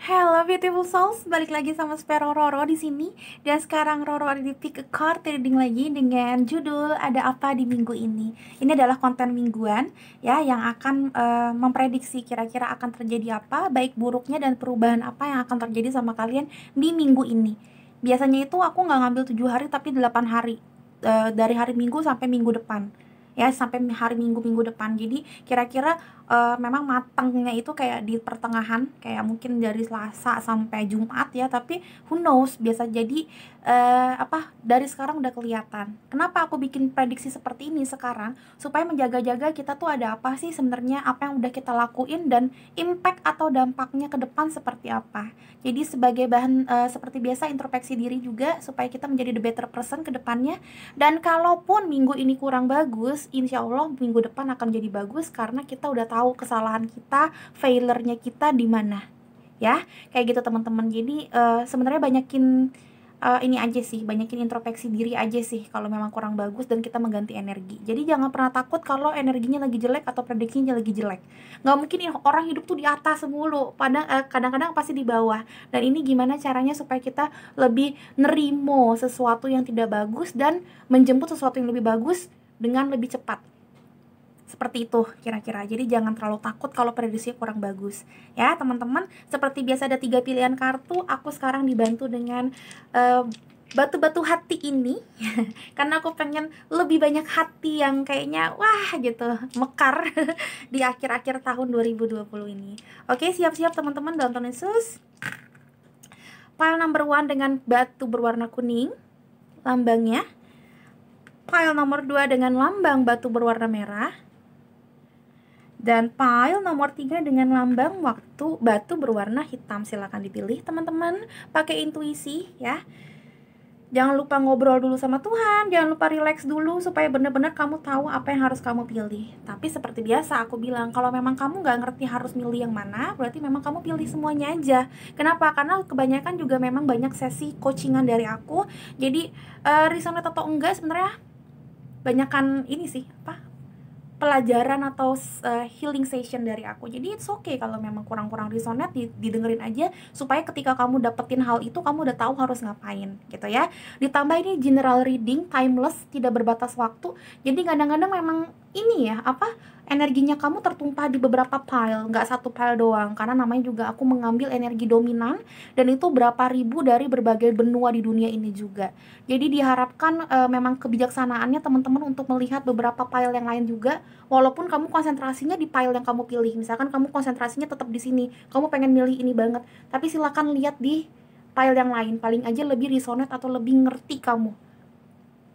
Hello beautiful souls, balik lagi sama Sparrow Roro di sini. Dan sekarang Roro ada di pick a card reading lagi dengan judul Ada Apa di Minggu Ini. Ini adalah konten mingguan ya yang akan memprediksi kira-kira akan terjadi apa, baik buruknya dan perubahan apa yang akan terjadi sama kalian di minggu ini. Biasanya itu aku nggak ngambil 7 hari tapi 8 hari, dari hari Minggu sampai minggu depan ya, sampai hari Minggu depan. Jadi kira-kira memang matangnya itu kayak di pertengahan, kayak mungkin dari Selasa sampai Jumat ya, tapi who knows, biasa jadi dari sekarang udah kelihatan. Kenapa aku bikin prediksi seperti ini sekarang? Supaya menjaga-jaga kita tuh ada apa sih sebenarnya, apa yang udah kita lakuin dan impact atau dampaknya ke depan seperti apa. Jadi sebagai bahan seperti biasa introspeksi diri juga supaya kita menjadi the better person ke depannya. Dan kalaupun minggu ini kurang bagus, insya Allah minggu depan akan jadi bagus karena kita udah tahu kesalahan kita, failure-nya kita di mana. Ya, kayak gitu teman-teman. Jadi sebenarnya banyakin ini aja sih, banyakin introspeksi diri aja sih kalau memang kurang bagus dan kita mengganti energi. Jadi jangan pernah takut kalau energinya lagi jelek atau prediksinya lagi jelek. Nggak mungkin orang hidup tuh di atas mulu, padahal kadang-kadang pasti di bawah. Dan ini gimana caranya supaya kita lebih nerimo sesuatu yang tidak bagus dan menjemput sesuatu yang lebih bagus dengan lebih cepat. Seperti itu kira-kira. Jadi jangan terlalu takut kalau prediksinya kurang bagus ya teman-teman. Seperti biasa ada 3 pilihan kartu. Aku sekarang dibantu dengan batu-batu hati ini karena aku pengen lebih banyak hati yang kayaknya wah gitu mekar di akhir-akhir tahun 2020 ini. Oke, siap-siap teman-teman, Downton Yesus. Pile number 1 dengan batu berwarna kuning lambangnya. Pile nomor 2 dengan lambang batu berwarna merah. Dan pile nomor 3 dengan lambang batu berwarna hitam. Silahkan dipilih teman-teman, pakai intuisi ya. Jangan lupa ngobrol dulu sama Tuhan, jangan lupa relax dulu supaya benar-benar kamu tahu apa yang harus kamu pilih. Tapi seperti biasa aku bilang, kalau memang kamu nggak ngerti harus milih yang mana, berarti memang kamu pilih semuanya aja. Kenapa? Karena kebanyakan juga memang banyak sesi coachingan dari aku. Jadi resonate atau enggak sebenarnya banyakan ini sih, pelajaran atau healing session dari aku. Jadi it's okay kalau memang kurang-kurang resonate, didengerin aja supaya ketika kamu dapetin hal itu kamu udah tahu harus ngapain gitu ya. Ditambah ini general reading, timeless, tidak berbatas waktu. Jadi kadang-kadang memang ini ya, energinya kamu tertumpah di beberapa pile, nggak satu pile doang, karena namanya juga aku mengambil energi dominan dan itu berapa ribu dari berbagai benua di dunia ini juga. Jadi diharapkan memang kebijaksanaannya teman-teman untuk melihat beberapa pile yang lain juga, walaupun kamu konsentrasinya di pile yang kamu pilih. Misalkan kamu konsentrasinya tetap di sini, kamu pengen milih ini banget, tapi silakan lihat di pile yang lain, paling aja lebih resonate atau lebih ngerti kamu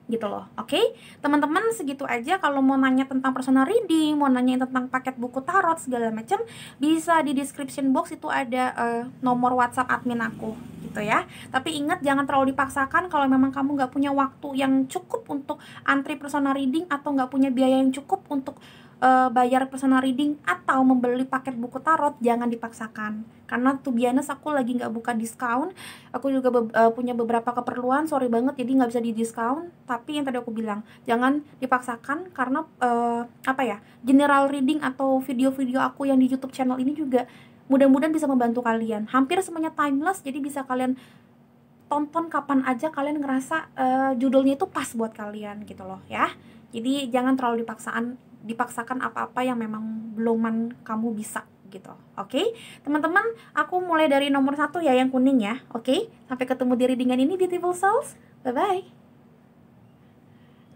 gitu loh. Oke, teman-teman, segitu aja. Kalau mau nanya tentang personal reading, mau nanya tentang paket buku tarot segala macam, bisa di description box itu ada nomor WhatsApp admin aku gitu ya. Tapi ingat, jangan terlalu dipaksakan. Kalau memang kamu nggak punya waktu yang cukup untuk antri personal reading atau nggak punya biaya yang cukup untuk bayar personal reading atau membeli paket buku tarot, jangan dipaksakan. Karena to be honest, aku lagi nggak buka diskon. Aku juga punya beberapa keperluan, sorry banget, jadi nggak bisa di diskon. Tapi yang tadi aku bilang, jangan dipaksakan karena general reading atau video-video aku yang di YouTube channel ini juga mudah-mudahan bisa membantu kalian. Hampir semuanya timeless, jadi bisa kalian tonton kapan aja kalian ngerasa judulnya itu pas buat kalian gitu loh ya. Jadi jangan terlalu dipaksakan apa-apa yang memang beluman kamu bisa gitu. Oke, teman-teman, aku mulai dari nomor 1 ya, yang kuning ya. Oke, sampai ketemu di readingan ini beautiful souls. Bye bye.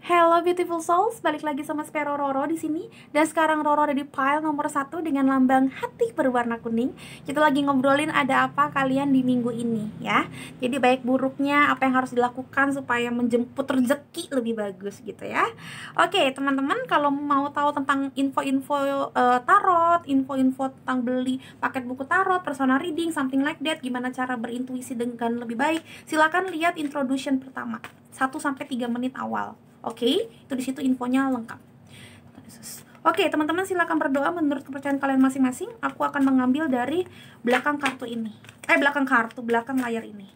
Hello beautiful souls, balik lagi sama Sparrow Roro di sini. Dan sekarang Roro ada di pile nomor 1 dengan lambang hati berwarna kuning. Kita lagi ngobrolin ada apa kalian di minggu ini ya. Jadi baik buruknya, apa yang harus dilakukan supaya menjemput rezeki lebih bagus gitu ya. Oke teman-teman, kalau mau tahu tentang info-info tarot, info-info tentang beli paket buku tarot, personal reading, something like that, gimana cara berintuisi dengan lebih baik, silakan lihat introduction pertama 1-3 menit awal. Oke, itu di situ infonya lengkap. Oke, teman-teman, silakan berdoa menurut kepercayaan kalian masing-masing. Aku akan mengambil dari belakang kartu ini. Belakang layar ini.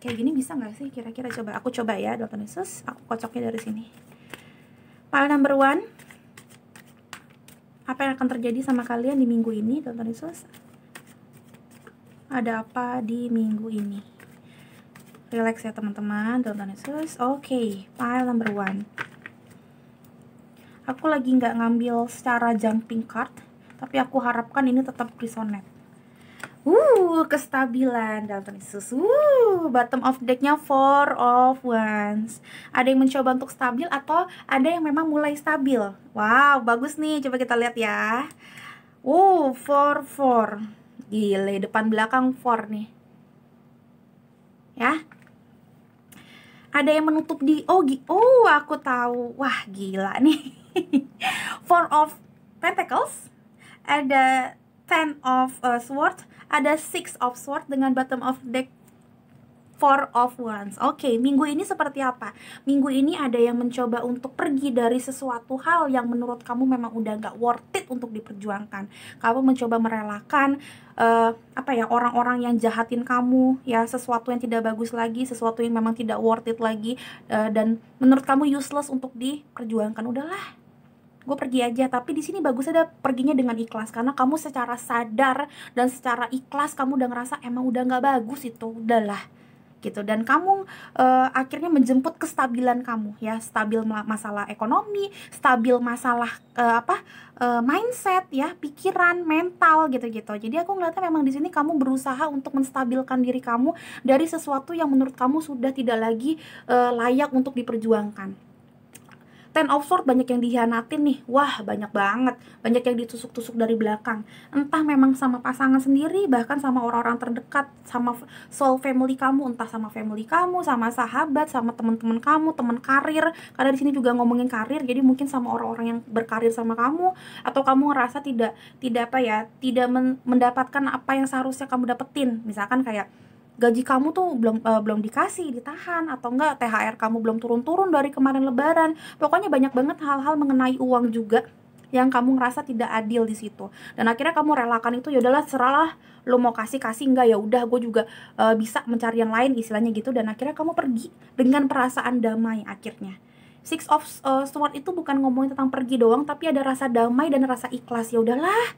Kayak gini bisa nggak sih? Kira-kira coba. Aku coba ya, Tuhan Yesus. Aku kocoknya dari sini. Pile number 1. Apa yang akan terjadi sama kalian di minggu ini, Tuhan Yesus? Ada apa di minggu ini? Relax ya teman-teman, Tuhan Yesus. Oke, pile number 1. Aku lagi nggak ngambil secara jumping card, tapi aku harapkan ini tetap resonate. Kestabilan dalam Tuhan Yesus. Bottom of decknya 4 of Wands. Ada yang mencoba untuk stabil atau ada yang memang mulai stabil. Wow, bagus nih. Coba kita lihat ya. 4. Gile, depan belakang 4 nih. Ya. Ada yang menutup di aku tahu. Wah, gila nih. 4 of Pentacles. Ada 10 of Swords. Ada 6 of Swords dengan bottom of deck 4 of Wands. Oke, minggu ini seperti apa? Minggu ini ada yang mencoba untuk pergi dari sesuatu hal yang menurut kamu memang udah gak worth it untuk diperjuangkan. Kamu mencoba merelakan orang-orang yang jahatin kamu, ya, sesuatu yang tidak bagus lagi, sesuatu yang memang tidak worth it lagi, dan menurut kamu useless untuk diperjuangkan. Udahlah, gue pergi aja. Tapi di sini bagus ada perginya dengan ikhlas, karena kamu secara sadar dan secara ikhlas kamu udah ngerasa emang udah nggak bagus itu, udahlah gitu. Dan kamu akhirnya menjemput kestabilan kamu, ya, stabil masalah ekonomi, stabil masalah mindset, ya, pikiran, mental gitu-gitu. Jadi aku ngeliatnya memang di sini kamu berusaha untuk menstabilkan diri kamu dari sesuatu yang menurut kamu sudah tidak lagi layak untuk diperjuangkan. 10 of Swords banyak yang dihianatin nih. Wah, banyak banget. Banyak yang ditusuk-tusuk dari belakang. Entah memang sama pasangan sendiri, bahkan sama orang-orang terdekat, sama soul family kamu, entah sama family kamu, sama sahabat, sama teman-teman kamu, teman karir. Karena di sini juga ngomongin karir, jadi mungkin sama orang-orang yang berkarir sama kamu, atau kamu ngerasa tidak mendapatkan apa yang seharusnya kamu dapetin. Misalkan kayak gaji kamu tuh belum dikasih, ditahan, atau enggak THR kamu belum turun-turun dari kemarin lebaran. Pokoknya banyak banget hal-hal mengenai uang juga yang kamu ngerasa tidak adil di situ. Dan akhirnya kamu relakan itu, ya udahlah, seralah, lo mau kasih enggak, ya udah, gue juga bisa mencari yang lain, istilahnya gitu. Dan akhirnya kamu pergi dengan perasaan damai akhirnya. 6 of Swords itu bukan ngomongin tentang pergi doang, tapi ada rasa damai dan rasa ikhlas. Ya udahlah,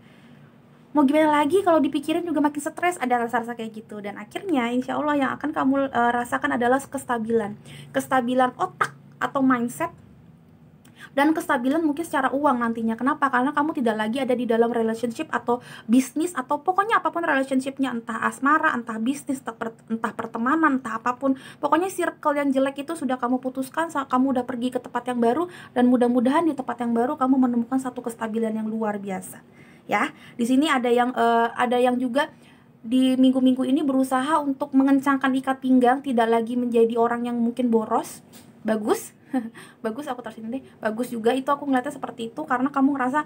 mau gimana lagi, kalau dipikirin juga makin stres, ada rasa-rasa kayak gitu. Dan akhirnya insya Allah yang akan kamu rasakan adalah kestabilan otak atau mindset, dan kestabilan mungkin secara uang nantinya. Kenapa? Karena kamu tidak lagi ada di dalam relationship atau bisnis, atau pokoknya apapun relationshipnya, entah asmara, entah bisnis, entah pertemanan, entah apapun. Pokoknya circle yang jelek itu sudah kamu putuskan, kamu udah pergi ke tempat yang baru, dan mudah-mudahan di tempat yang baru kamu menemukan satu kestabilan yang luar biasa. Ya, di sini ada yang juga di minggu-minggu ini berusaha untuk mengencangkan ikat pinggang, tidak lagi menjadi orang yang mungkin boros. Bagus. Bagus, aku taruh sini deh. Bagus juga itu, aku ngeliatnya seperti itu, karena kamu ngerasa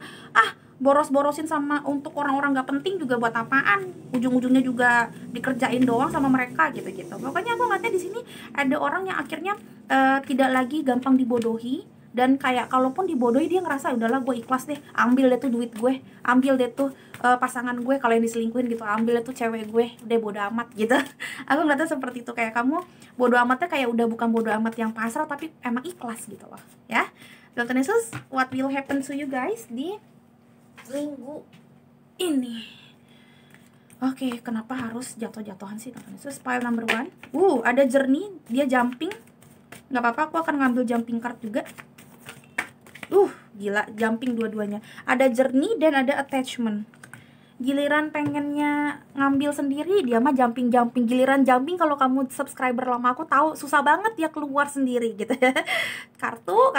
boros-borosin sama untuk orang-orang gak penting juga buat apaan, ujung-ujungnya juga dikerjain doang sama mereka gitu-gitu. Pokoknya aku ngeliatnya di sini ada orang yang akhirnya tidak lagi gampang dibodohi. Dan kayak kalaupun dibodohi, dia ngerasa udahlah, gue ikhlas deh, ambil deh tuh duit gue, ambil deh tuh pasangan gue kalau yang diselingkuhin gitu, ambil deh tuh cewek gue, udah bodo amat gitu. Aku ngeliatnya seperti itu, kayak kamu bodo amatnya kayak udah bukan bodo amat yang pasrah, tapi emang ikhlas gitu loh, ya. Tuhan Yesus, what will happen to you guys di minggu ini? Oke, kenapa harus jatuh-jatuhan sih Tuhan Yesus? Pile number 1. Ada journey, dia jumping. Nggak apa-apa, aku akan ngambil jumping card juga. Gila, jumping dua-duanya. Ada journey dan ada attachment. Giliran pengennya ngambil sendiri, dia mah jumping. Giliran jumping, kalau kamu subscriber lama aku tahu, susah banget dia keluar sendiri gitu ya. Kartu.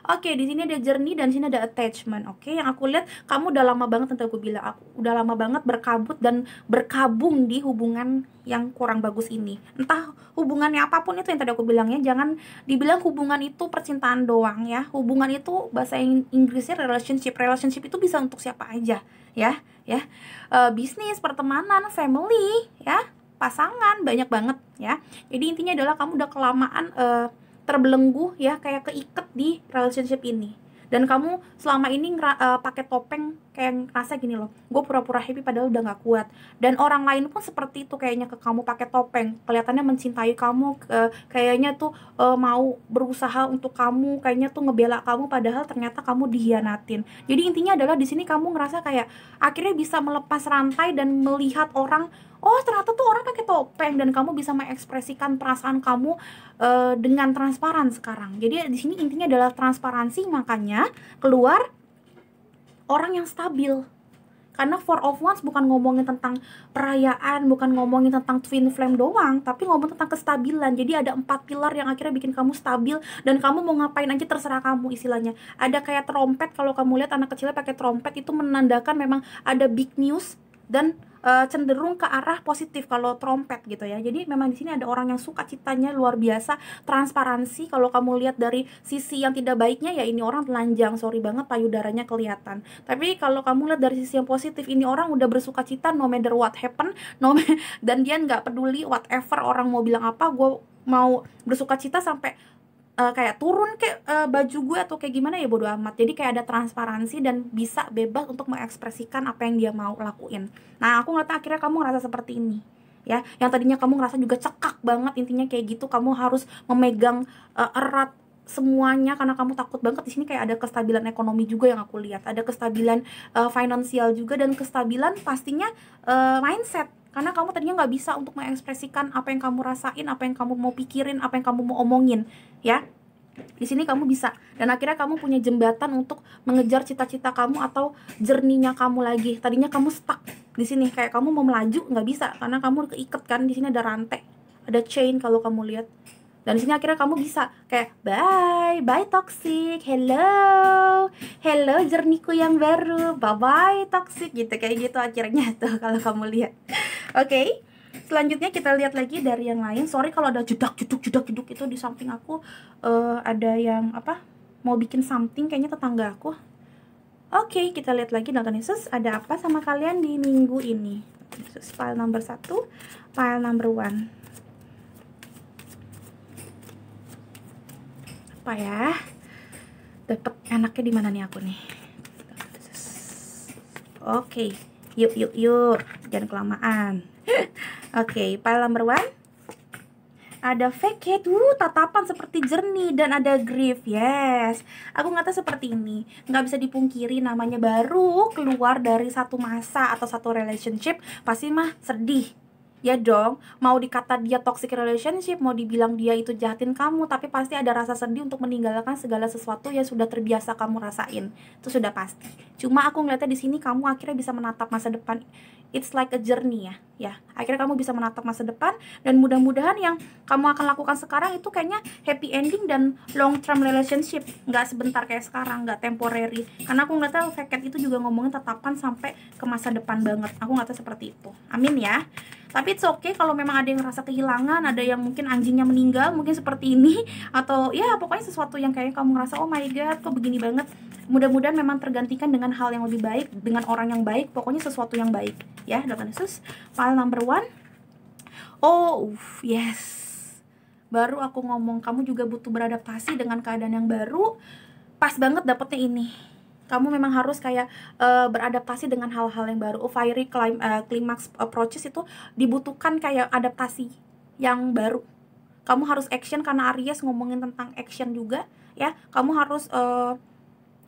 Oke, di sini ada journey dan di sini ada attachment. Oke, yang aku lihat kamu udah lama banget, nanti aku bilang, aku udah lama banget berkabut dan berkabung di hubungan yang kurang bagus ini. Entah hubungannya apapun itu, yang tadi aku bilang ya, jangan dibilang hubungan itu percintaan doang ya. Hubungan itu bahasa Inggrisnya relationship. Relationship itu bisa untuk siapa aja, ya. Bisnis, pertemanan, family, ya, pasangan, banyak banget ya. Jadi intinya adalah kamu udah kelamaan terbelenggu ya, kayak keiket di relationship ini. Dan kamu selama ini pakai topeng kayak ngerasa gini loh, gue pura-pura happy padahal udah gak kuat. Dan orang lain pun seperti itu kayaknya ke kamu, pakai topeng, kelihatannya mencintai kamu, kayaknya tuh mau berusaha untuk kamu, kayaknya tuh ngebela kamu, padahal ternyata kamu dihianatin. Jadi intinya adalah di sini kamu ngerasa kayak akhirnya bisa melepas rantai dan melihat orang, oh ternyata tuh orang pakai topeng, dan kamu bisa mengekspresikan perasaan kamu dengan transparan sekarang. Jadi di sini intinya adalah transparansi, makanya keluar orang yang stabil. Karena Four of Wands bukan ngomongin tentang perayaan, bukan ngomongin tentang twin flame doang, tapi ngomong tentang kestabilan. Jadi ada 4 pilar yang akhirnya bikin kamu stabil, dan kamu mau ngapain aja terserah kamu istilahnya. Ada kayak trompet, kalau kamu lihat anak kecilnya pakai trompet, itu menandakan memang ada big news, dan cenderung ke arah positif kalau trompet gitu ya. Jadi memang di sini ada orang yang suka citanya luar biasa, transparansi. Kalau kamu lihat dari sisi yang tidak baiknya, ya ini orang telanjang, sorry banget, payudaranya kelihatan. Tapi kalau kamu lihat dari sisi yang positif, ini orang udah bersuka cita no matter what happen, dan dia nggak peduli whatever orang mau bilang apa, gue mau bersuka cita sampai kayak turun kayak baju gue atau kayak gimana ya bodo amat. Jadi kayak ada transparansi dan bisa bebas untuk mengekspresikan apa yang dia mau lakuin. Nah aku ngeliat akhirnya kamu ngerasa seperti ini ya, yang tadinya kamu ngerasa juga cekak banget, intinya kayak gitu, kamu harus memegang erat semuanya karena kamu takut banget. Di sini kayak ada kestabilan ekonomi juga yang aku lihat, ada kestabilan finansial juga, dan kestabilan pastinya mindset. Karena kamu tadinya nggak bisa untuk mengekspresikan apa yang kamu rasain, apa yang kamu mau pikirin, apa yang kamu mau omongin, ya. Di sini kamu bisa, dan akhirnya kamu punya jembatan untuk mengejar cita-cita kamu atau journey-nya kamu lagi. Tadinya kamu stuck di sini, kayak kamu mau melaju nggak bisa karena kamu keikat kan. Di sini ada rantai, ada chain kalau kamu lihat. Dan di sini akhirnya kamu bisa kayak bye toxic, hello journeyku yang baru, bye toxic gitu, kayak gitu akhirnya tuh kalau kamu lihat. Oke. Selanjutnya kita lihat lagi dari yang lain. Sorry kalau ada jedak jeduk itu di samping aku ada yang apa mau bikin something, kayaknya tetangga aku. Oke, kita lihat lagi Dalton Yesus ada apa sama kalian di minggu ini. Yesus, file number 1, file number 1. Apa ya? Dapat enaknya di mana nih aku nih? Oke, yuk, jangan kelamaan. Oke, file number 1. Ada vacate, tatapan seperti jernih, dan ada grief. Yes, aku ngata seperti ini. Nggak bisa dipungkiri, namanya baru keluar dari satu masa atau satu relationship, pasti mah sedih. Ya dong, mau dikata dia toxic relationship, mau dibilang dia itu jahatin kamu, tapi pasti ada rasa sedih untuk meninggalkan segala sesuatu yang sudah terbiasa kamu rasain. Itu sudah pasti. Cuma aku ngeliatnya di sini kamu akhirnya bisa menatap masa depan. It's like a journey ya. Akhirnya kamu bisa menatap masa depan, dan mudah-mudahan yang kamu akan lakukan sekarang itu kayaknya happy ending dan long term relationship, nggak sebentar kayak sekarang, nggak temporary. Karena aku ngeliatnya vacate itu juga ngomongin tatapan sampai ke masa depan banget. Aku ngeliatnya seperti itu. Amin ya. Tapi it's okay kalau memang ada yang ngerasa kehilangan, ada yang mungkin anjingnya meninggal, mungkin seperti ini, atau ya pokoknya sesuatu yang kayak kamu ngerasa oh my god kok begini banget. Mudah-mudahan memang tergantikan dengan hal yang lebih baik, dengan orang yang baik, pokoknya sesuatu yang baik ya. Dalton Yesus, file number 1. Oh yes, baru aku ngomong kamu juga butuh beradaptasi dengan keadaan yang baru. Pas banget dapetnya ini. Kamu memang harus kayak beradaptasi dengan hal-hal yang baru. Fiery climax approaches itu dibutuhkan kayak adaptasi yang baru. Kamu harus action karena Aries ngomongin tentang action juga ya. Kamu harus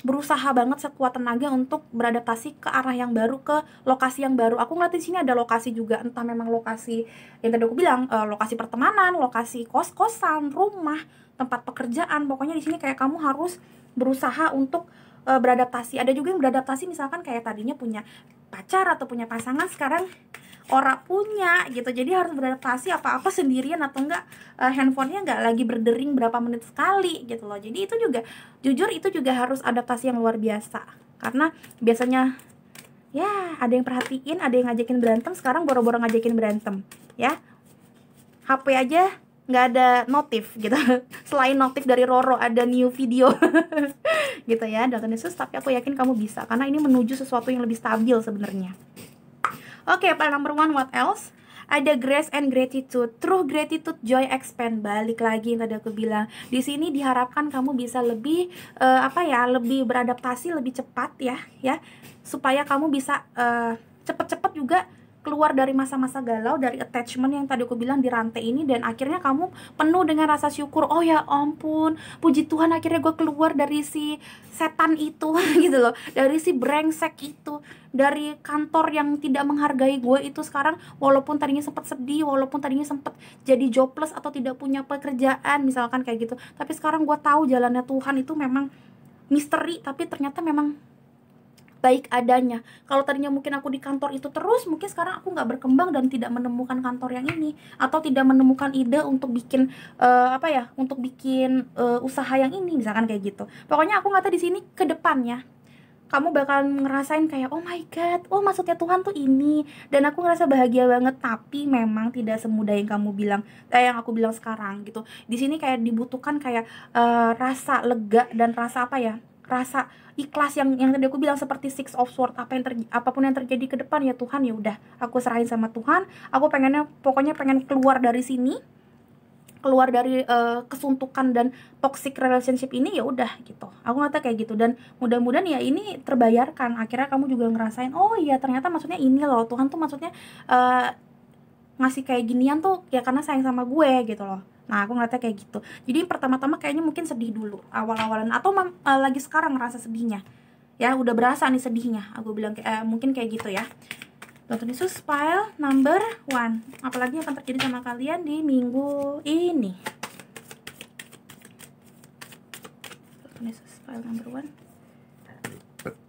berusaha banget sekuat tenaga untuk beradaptasi ke arah yang baru, ke lokasi yang baru. Aku ngeliat di sini ada lokasi juga, entah memang lokasi yang tadi aku bilang, lokasi pertemanan, lokasi kos-kosan, rumah, tempat pekerjaan. Pokoknya di sini kayak kamu harus berusaha untuk beradaptasi. Ada juga yang beradaptasi misalkan kayak tadinya punya pacar atau punya pasangan, sekarang ora punya gitu. Jadi harus beradaptasi, apa-apa sendirian atau enggak handphonenya enggak lagi berdering berapa menit sekali gitu loh. Jadi itu juga, jujur itu juga harus adaptasi yang luar biasa. Karena biasanya ya ada yang perhatiin, ada yang ngajakin berantem, sekarang boro-boro ngajakin berantem ya. HP aja nggak ada notif gitu. Selain notif dari Roro ada new video gitu ya Dalton Yesus. Tapi aku yakin kamu bisa, karena ini menuju sesuatu yang lebih stabil sebenarnya. Oke, file number 1, what else? ada grace and gratitude. True gratitude, joy expand. Balik lagi yang tadi aku bilang. Di sini diharapkan kamu bisa lebih lebih beradaptasi lebih cepat ya, supaya kamu bisa cepet-cepet juga keluar dari masa-masa galau, dari attachment yang tadi aku bilang di rantai ini, dan akhirnya kamu penuh dengan rasa syukur. Oh ya ampun, puji Tuhan, akhirnya gue keluar dari si setan itu gitu loh, dari si brengsek itu, dari kantor yang tidak menghargai gue itu. Sekarang walaupun tadinya sempat sedih, walaupun tadinya sempat jadi jobless atau tidak punya pekerjaan misalkan kayak gitu, tapi sekarang gue tahu jalannya Tuhan itu memang misteri, tapi ternyata memang baik adanya. Kalau tadinya mungkin aku di kantor itu terus, mungkin sekarang aku nggak berkembang dan tidak menemukan kantor yang ini, atau tidak menemukan ide untuk bikin untuk bikin usaha yang ini misalkan kayak gitu. Pokoknya aku nggak tahu di sini ke depannya kamu bakal ngerasain kayak oh my god, oh maksudnya Tuhan tuh ini, dan aku ngerasa bahagia banget. Tapi memang tidak semudah yang kamu bilang, yang aku bilang sekarang gitu. Di sini kayak dibutuhkan kayak rasa lega dan rasa rasa ikhlas yang tadi aku bilang, seperti Six of Swords. Apapun yang terjadi ke depan ya Tuhan, ya udah aku serahin sama Tuhan. Aku pokoknya pengen keluar dari sini, keluar dari kesuntukan dan toxic relationship ini, ya udah gitu. Aku ngata kayak gitu, dan mudah-mudahan ya ini terbayarkan. Akhirnya kamu juga ngerasain oh iya ternyata maksudnya ini loh, Tuhan tuh maksudnya ngasih kayak ginian tuh ya karena sayang sama gue gitu loh. Nah aku ngeliatnya kayak gitu. Jadi pertama-tama kayaknya mungkin sedih dulu awal-awalan, atau lagi sekarang ngerasa sedihnya ya, udah berasa nih sedihnya. Aku bilang mungkin kayak gitu ya. Tuhan Yesus, file number 1. Apalagi akan terjadi sama kalian di minggu ini. Tuhan Yesus, file number 1.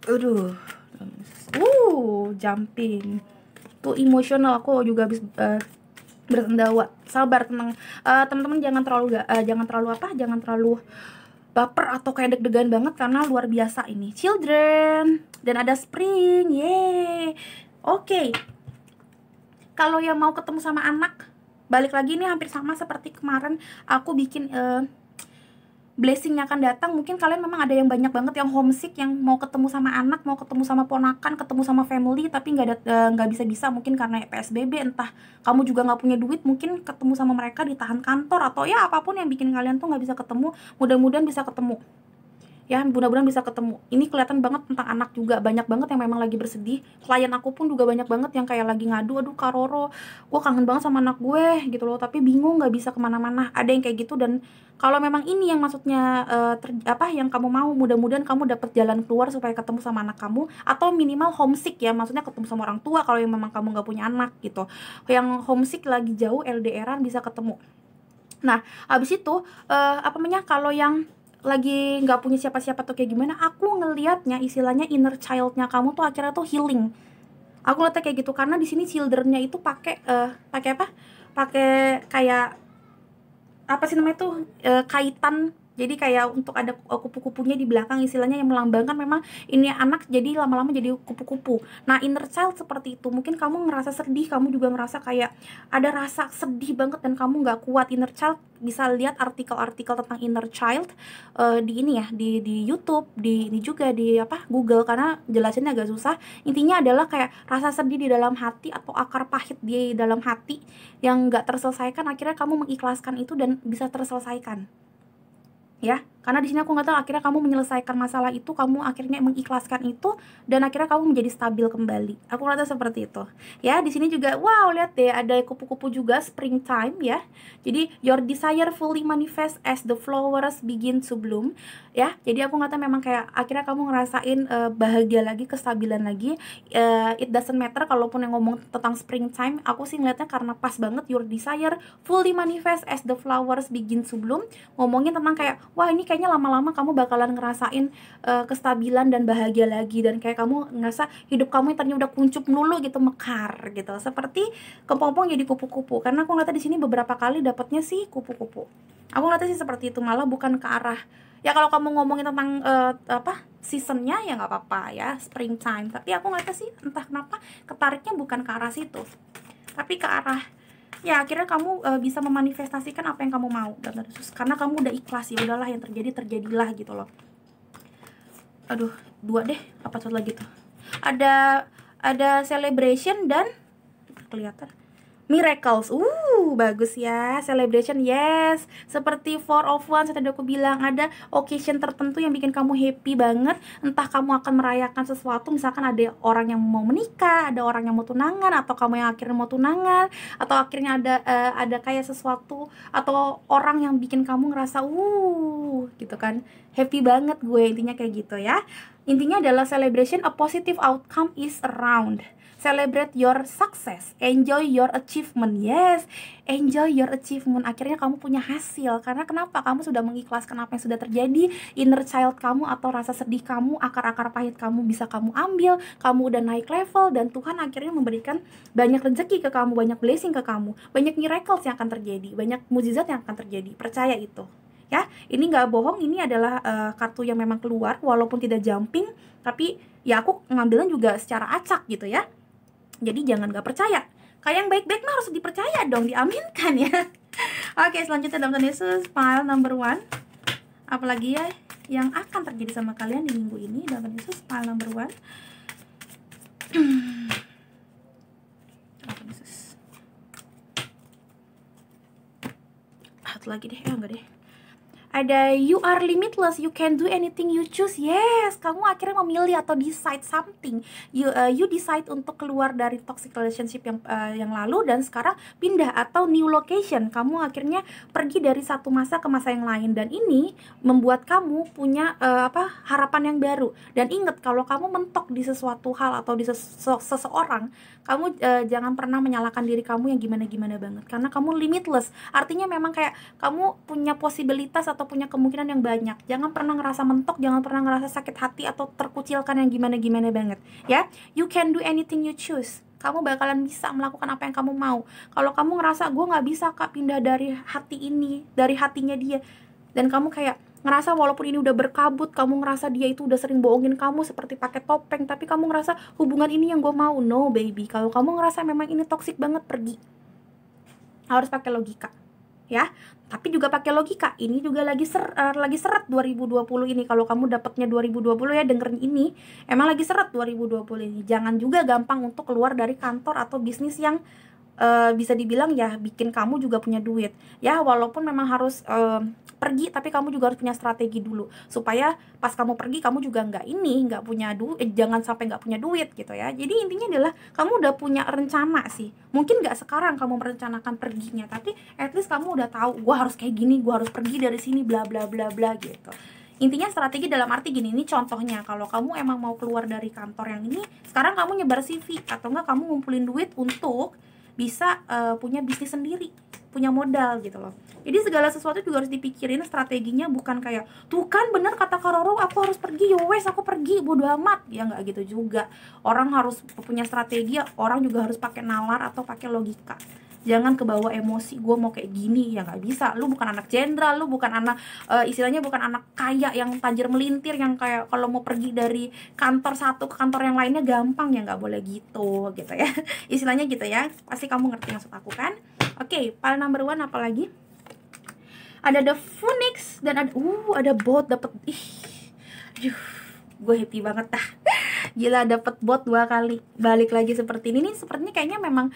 Aduh, jumping. Tuh emosional, aku juga habis bersendawa. Sabar, tenang. Teman-teman jangan terlalu baper atau kayak deg-degan banget, karena luar biasa ini. Children, dan ada spring, yeay. Oke. Kalau yang mau ketemu sama anak, balik lagi ini hampir sama seperti kemarin aku bikin blessing-nya akan datang. Mungkin kalian memang ada yang banyak banget yang homesick, yang mau ketemu sama anak, mau ketemu sama ponakan, ketemu sama family, tapi nggak bisa mungkin karena PSBB, entah kamu juga nggak punya duit, mungkin ketemu sama mereka ditahan kantor, atau ya apapun yang bikin kalian tuh nggak bisa ketemu. Mudah-mudahan bisa ketemu ya, mudah-mudahan bisa ketemu. Ini kelihatan banget tentang anak juga, banyak banget yang memang lagi bersedih. Klien aku pun juga banyak banget yang kayak lagi ngadu, aduh Kak Roro, gue kangen banget sama anak gue gitu loh, tapi bingung nggak bisa kemana-mana. Ada yang kayak gitu, dan kalau memang ini yang maksudnya yang kamu mau, mudah-mudahan kamu dapat jalan keluar supaya ketemu sama anak kamu, atau minimal homesick ya, maksudnya ketemu sama orang tua kalau yang memang kamu nggak punya anak gitu. Yang homesick lagi jauh LDRan bisa ketemu. Nah habis itu kalau yang lagi nggak punya siapa-siapa tuh kayak gimana, aku ngelihatnya istilahnya inner child-nya kamu tuh akhirnya tuh healing. Aku ngeliatnya kayak gitu, karena di sini children-nya itu pakai kayak apa sih namanya tuh, kaitan. Jadi kayak untuk ada kupu-kupunya di belakang, istilahnya yang melambangkan memang ini anak, jadi lama-lama jadi kupu-kupu. Nah inner child seperti itu, mungkin kamu ngerasa sedih, kamu juga ngerasa kayak ada rasa sedih banget dan kamu nggak kuat. Inner child, bisa lihat artikel-artikel tentang inner child di ini ya, di YouTube, ini juga di Google, karena jelasinnya agak susah. Intinya adalah kayak rasa sedih di dalam hati atau akar pahit di dalam hati yang nggak terselesaikan, akhirnya kamu mengikhlaskan itu dan bisa terselesaikan ya. Karena di sini aku nggak tahu, akhirnya kamu menyelesaikan masalah itu, kamu akhirnya mengikhlaskan itu, dan akhirnya kamu menjadi stabil kembali. Aku rasa seperti itu ya. Di sini juga wow, lihat deh ada kupu-kupu juga, springtime ya. Jadi your desire fully manifest as the flowers begin to bloom ya. Jadi aku nggak tahu, memang kayak akhirnya kamu ngerasain bahagia lagi, kestabilan lagi. It doesn't matter kalaupun yang ngomong tentang springtime, aku sih ngeliatnya karena pas banget. Your desire fully manifest as the flowers begin to bloom, ngomongin tentang kayak wah ini kayaknya lama-lama kamu bakalan ngerasain kestabilan dan bahagia lagi, dan kayak kamu ngerasa hidup kamu yang tadinya udah kuncup melulu gitu, mekar gitu, seperti kepompong jadi kupu-kupu. Karena aku ngeliatnya di sini beberapa kali dapatnya sih kupu-kupu. Aku ngeliatnya sih seperti itu, malah bukan ke arah ya, kalau kamu ngomongin tentang seasonnya ya nggak apa-apa ya, springtime, tapi aku ngeliatnya sih entah kenapa ketariknya bukan ke arah situ, tapi ke arah ya akhirnya kamu bisa memanifestasikan apa yang kamu mau, dan karena kamu udah ikhlas, ya udahlah yang terjadi terjadilah gitu loh. Aduh, 2 deh, apa satu lagi tuh, ada celebration dan kelihatan Miracles, bagus ya. Celebration, yes. Seperti Four of Wands, tadi aku bilang ada occasion tertentu yang bikin kamu happy banget. Entah kamu akan merayakan sesuatu, misalkan ada orang yang mau menikah, ada orang yang mau tunangan, atau kamu yang akhirnya mau tunangan, atau akhirnya ada kayak sesuatu atau orang yang bikin kamu ngerasa gitu kan. Happy banget gue, intinya kayak gitu ya. Intinya adalah celebration, a positive outcome is around. Celebrate your success, enjoy your achievement. Yes, enjoy your achievement. Akhirnya kamu punya hasil. Karena kenapa? Kamu sudah mengikhlaskan apa yang sudah terjadi. Inner child kamu atau rasa sedih kamu, akar-akar pahit kamu bisa kamu ambil. Kamu udah naik level dan Tuhan akhirnya memberikan banyak rezeki ke kamu, banyak blessing ke kamu, banyak miracles yang akan terjadi, banyak mukjizat yang akan terjadi. Percaya itu. Ya, ini nggak bohong, ini adalah kartu yang memang keluar walaupun tidak jumping, tapi ya aku ngambilnya juga secara acak gitu ya. Jadi jangan gak percaya. Kayak yang baik-baik mah harus dipercaya dong, diaminkan ya. Oke, selanjutnya dalam Tuhan Yesus, pile number 1. Apalagi ya yang akan terjadi sama kalian di minggu ini dalam Tuhan Yesus, pile number 1. Dalam Tuhan Yesus. Satu lagi deh, enggak deh. Ada you are limitless, you can do anything you choose. Yes, kamu akhirnya memilih atau decide something. You decide untuk keluar dari toxic relationship yang lalu dan sekarang pindah atau new location. Kamu akhirnya pergi dari satu masa ke masa yang lain dan ini membuat kamu punya harapan yang baru. Dan ingat, kalau kamu mentok di sesuatu hal atau di seseorang, kamu jangan pernah menyalahkan diri kamu yang gimana-gimana banget, karena kamu limitless. Artinya memang kayak kamu punya posibilitas atau punya kemungkinan yang banyak. Jangan pernah ngerasa mentok, jangan pernah ngerasa sakit hati atau terkucilkan yang gimana-gimana banget ya. You can do anything you choose. Kamu bakalan bisa melakukan apa yang kamu mau. Kalau kamu ngerasa gue nggak bisa Kak pindah dari hati ini, dari hatinya dia, dan kamu kayak ngerasa walaupun ini udah berkabut, kamu ngerasa dia itu udah sering bohongin kamu seperti pakai topeng, tapi kamu ngerasa hubungan ini yang gue mau. No baby, kalau kamu ngerasa memang ini toksik banget, pergi. Harus pakai logika ya, tapi juga pakai logika. Ini juga lagi seret 2020 ini. Kalau kamu dapatnya 2020 ya, dengerin ini, emang lagi seret 2020 ini. Jangan juga gampang untuk keluar dari kantor atau bisnis yang bisa dibilang ya bikin kamu juga punya duit ya. Walaupun memang harus pergi, tapi kamu juga harus punya strategi dulu supaya pas kamu pergi kamu juga nggak punya duit, jangan sampai nggak punya duit gitu ya. Jadi intinya adalah kamu udah punya rencana sih. Mungkin nggak sekarang kamu merencanakan perginya, tapi at least kamu udah tahu, gue harus kayak gini, gue harus pergi dari sini, bla bla bla bla gitu. Intinya strategi dalam arti gini, ini contohnya, kalau kamu emang mau keluar dari kantor yang ini, sekarang kamu nyebar CV atau enggak kamu ngumpulin duit untuk bisa punya bisnis sendiri, punya modal gitu loh. Jadi segala sesuatu juga harus dipikirin strateginya, bukan kayak tuh kan bener kata Karoro aku harus pergi, yowes aku pergi bodo amat ya, nggak gitu juga. Orang harus punya strategi, orang juga harus pakai nalar atau pakai logika. Jangan kebawa emosi, gue mau kayak gini, ya nggak bisa. Lu bukan anak jenderal, lu bukan anak istilahnya bukan anak kaya yang tajir melintir, yang kayak kalau mau pergi dari kantor satu ke kantor yang lainnya gampang, ya nggak boleh gitu ya. Istilahnya gitu ya, pasti kamu ngerti maksud aku kan. Oke, pile number 1 apa lagi? Ada The Phoenix dan ada bot dapet. Gue happy banget dah. Gila, dapet bot 2 kali. Balik lagi seperti ini nih, sepertinya kayaknya memang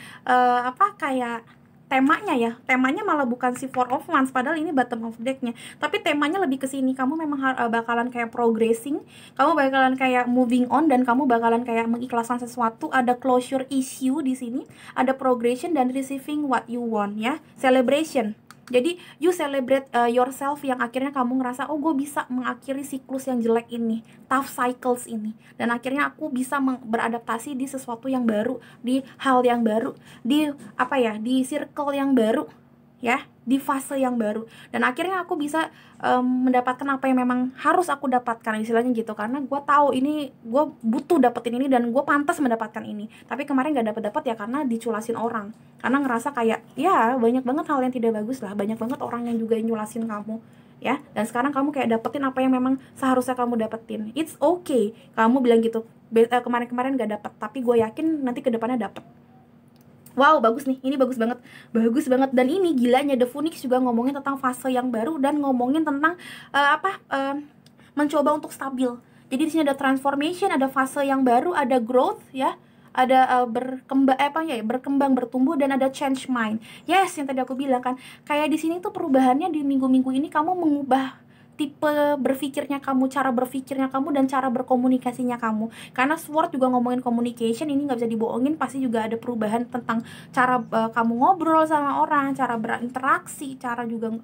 kayak temanya ya. Temanya malah bukan si Four of Wands, padahal ini bottom of decknya. Tapi temanya lebih ke sini. Kamu memang bakalan kayak progressing, kamu bakalan kayak moving on, dan kamu bakalan kayak mengikhlaskan sesuatu. Ada closure issue di sini, ada progression dan receiving what you want ya. Celebration. Jadi you celebrate yourself yang akhirnya kamu ngerasa, oh gue bisa mengakhiri siklus yang jelek ini, tough cycles ini, dan akhirnya aku bisa beradaptasi di sesuatu yang baru, di hal yang baru, di di circle yang baru ya, di fase yang baru, dan akhirnya aku bisa mendapatkan apa yang memang harus aku dapatkan, istilahnya gitu. Karena gue tahu ini gue butuh dapetin ini dan gue pantas mendapatkan ini, tapi kemarin gak dapet ya karena diculasin orang, karena ngerasa kayak ya banyak banget hal yang tidak bagus lah, banyak banget orang yang juga nyulasin kamu ya, dan sekarang kamu kayak dapetin apa yang memang seharusnya kamu dapetin. It's okay kamu bilang gitu, kemarin-kemarin gak dapet, tapi gue yakin nanti kedepannya dapet. Wow, bagus nih, ini bagus banget. Dan ini gilanya The Phoenix juga ngomongin tentang fase yang baru dan ngomongin tentang mencoba untuk stabil. Jadi di sini ada transformation, ada fase yang baru, ada growth ya, ada berkembang, bertumbuh, dan ada change mind. Yes, yang tadi aku bilang kan, kayak di sini tuh perubahannya di minggu-minggu ini kamu mengubah tipe berpikirnya kamu, cara berpikirnya kamu, dan cara berkomunikasinya kamu. Karena Sword juga ngomongin communication, ini nggak bisa dibohongin, pasti juga ada perubahan tentang cara kamu ngobrol sama orang, cara berinteraksi, cara juga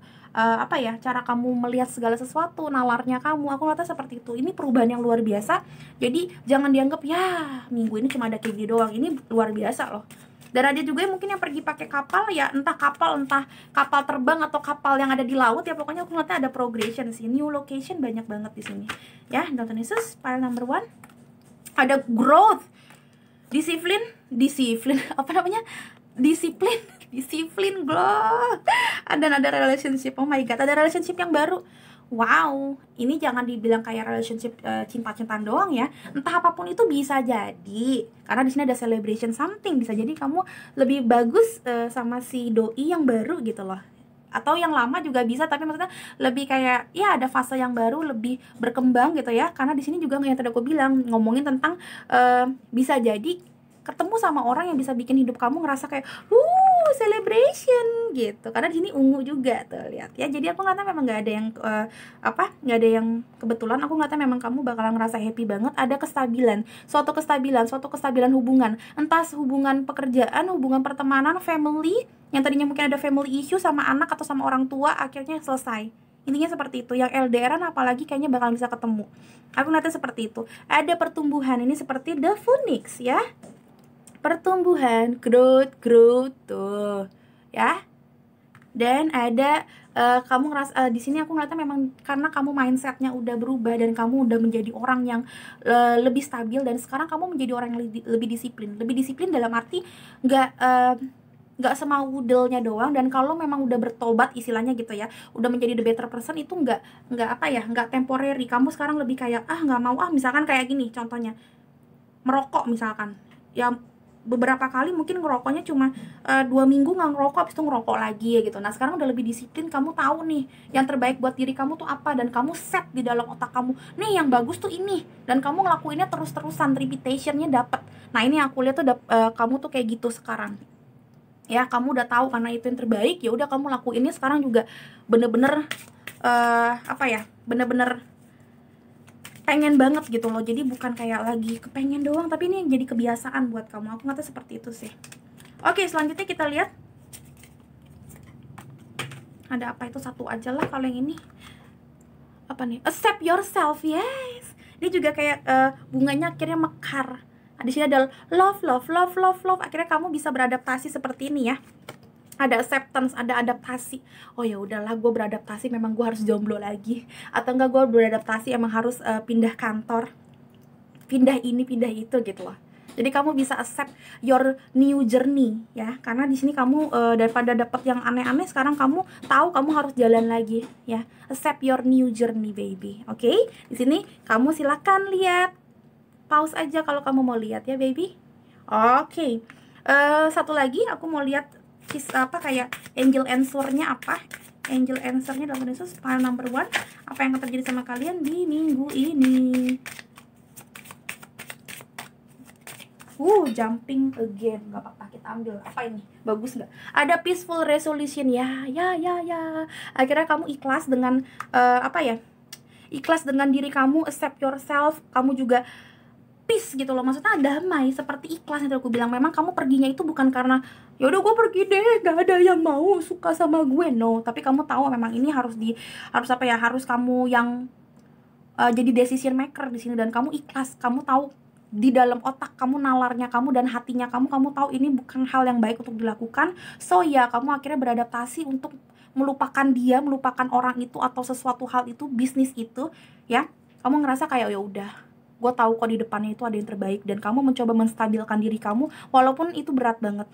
cara kamu melihat segala sesuatu, nalarnya kamu. Aku rasa seperti itu. Ini perubahan yang luar biasa. Jadi jangan dianggap ya minggu ini cuma ada kayak gini doang. Ini luar biasa loh. Dan ada juga yang mungkin yang pergi pakai kapal, ya entah kapal terbang atau kapal yang ada di laut, ya pokoknya aku ngeliatnya ada progression sih, new location banyak banget di sini. Ya, Dalton Yesus, file number 1. Ada growth, disiplin, disiplin, growth. Dan ada relationship, oh my god, ada relationship yang baru. Wow, ini jangan dibilang kayak relationship cinta-cintaan doang ya. Entah apapun itu bisa jadi. Karena di sini ada celebration something, bisa jadi kamu lebih bagus sama si doi yang baru gitu loh. Atau yang lama juga bisa, tapi maksudnya lebih kayak ya ada fase yang baru, lebih berkembang gitu ya. Karena di sini juga yang tadi aku bilang ngomongin tentang bisa jadi ketemu sama orang yang bisa bikin hidup kamu ngerasa kayak celebration gitu. Karena di sini ungu juga tuh, lihat ya. Jadi aku ngeliatnya memang nggak ada yang nggak ada yang kebetulan. Aku ngeliatnya memang kamu bakalan ngerasa happy banget. Ada kestabilan, suatu kestabilan hubungan, entah hubungan pekerjaan, hubungan pertemanan, family, yang tadinya mungkin ada family issue sama anak atau sama orang tua, akhirnya selesai. Intinya seperti itu. Yang LDRan apalagi kayaknya bakalan bisa ketemu. Aku ngeliatnya seperti itu. Ada pertumbuhan, ini seperti the phoenix ya, pertumbuhan, growth tuh ya. Dan ada kamu ngerasa di sini aku ngeliatnya memang karena kamu mindsetnya udah berubah dan kamu udah menjadi orang yang lebih stabil, dan sekarang kamu menjadi orang yang lebih disiplin dalam arti nggak semaudelnya doang. Dan kalau memang udah bertobat istilahnya gitu ya, udah menjadi the better person, itu nggak temporary. Kamu sekarang lebih kayak nggak mau misalkan kayak gini contohnya, merokok misalkan ya, beberapa kali mungkin ngerokoknya cuma 2 minggu nggak ngerokok, habis itu ngerokok lagi ya gitu. Nah sekarang udah lebih disiplin, kamu tahu nih yang terbaik buat diri kamu tuh apa, dan kamu set di dalam otak kamu nih yang bagus tuh ini, dan kamu ngelakuinnya terus-terusan, repetitionnya dapet. Nah ini aku lihat tuh kamu tuh kayak gitu sekarang ya. Kamu udah tahu karena itu yang terbaik, ya udah kamu lakuinnya sekarang juga bener-bener bener-bener pengen banget gitu loh. Jadi bukan kayak lagi kepengen doang, tapi ini jadi kebiasaan buat kamu. Aku ngata seperti itu sih. Oke, selanjutnya kita lihat ada apa. Itu satu aja lah kalau yang ini. Apa nih? Accept yourself. Yes, ini juga kayak bunganya akhirnya mekar. Di sini ada love. Akhirnya kamu bisa beradaptasi seperti ini ya. Ada acceptance, ada adaptasi. Oh ya udahlah, gue beradaptasi, memang gue harus jomblo lagi, atau enggak gue beradaptasi emang harus pindah kantor, pindah ini pindah itu gitu loh. Jadi kamu bisa accept your new journey ya, karena di sini kamu daripada dapat yang aneh-aneh, sekarang kamu tahu kamu harus jalan lagi ya. Accept your new journey baby. Oke, di sini kamu silakan lihat, pause aja kalau kamu mau lihat ya baby. Oke, satu lagi aku mau lihat kayak angel answer-nya apa. Angel answer-nya dalam Yesus file number 1. Apa yang akan terjadi sama kalian di minggu ini? Jumping again. Gak apa-apa, kita ambil. Apa ini? Bagus nggak? Ada peaceful resolution ya. Akhirnya kamu ikhlas dengan ikhlas dengan diri kamu, accept yourself. Kamu juga peace gitu loh, maksudnya damai, seperti ikhlas yang aku bilang. Memang kamu perginya itu bukan karena ya udah gue pergi deh, gak ada yang mau suka sama gue, no. Tapi kamu tahu memang ini harus kamu yang jadi decision maker di sini, dan kamu ikhlas. Kamu tahu di dalam otak kamu, nalarnya kamu dan hatinya kamu tahu ini bukan hal yang baik untuk dilakukan. So ya, kamu akhirnya beradaptasi untuk melupakan dia, melupakan orang itu atau sesuatu hal itu, bisnis itu ya. Kamu ngerasa kayak ya udah, gue tahu kok di depannya itu ada yang terbaik, dan kamu mencoba menstabilkan diri kamu walaupun itu berat banget,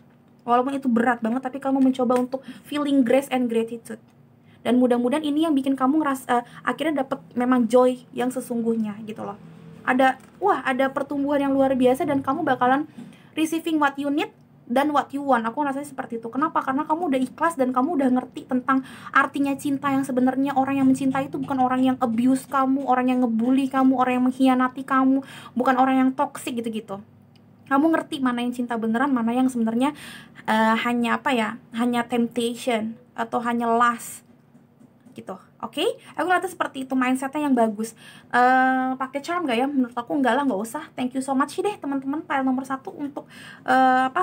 tapi kamu mencoba untuk feeling grace and gratitude. Dan mudah-mudahan ini yang bikin kamu ngerasa akhirnya dapat memang joy yang sesungguhnya gitu loh. Ada pertumbuhan yang luar biasa, dan kamu bakalan receiving what you need dan what you want. Aku rasanya seperti itu. Kenapa? Karena kamu udah ikhlas dan kamu udah ngerti tentang artinya cinta yang sebenarnya. Orang yang mencintai itu bukan orang yang abuse kamu, orang yang ngebully kamu, orang yang mengkhianati kamu, bukan orang yang toksik gitu-gitu. Kamu ngerti mana yang cinta beneran, mana yang sebenarnya hanya apa ya, hanya temptation atau hanya lust gitu. Oke, aku ngeliatnya seperti itu, mindsetnya yang bagus. Pakai charm gak ya? Menurut aku enggak lah, nggak usah. Thank you so much deh teman-teman, file nomor 1 untuk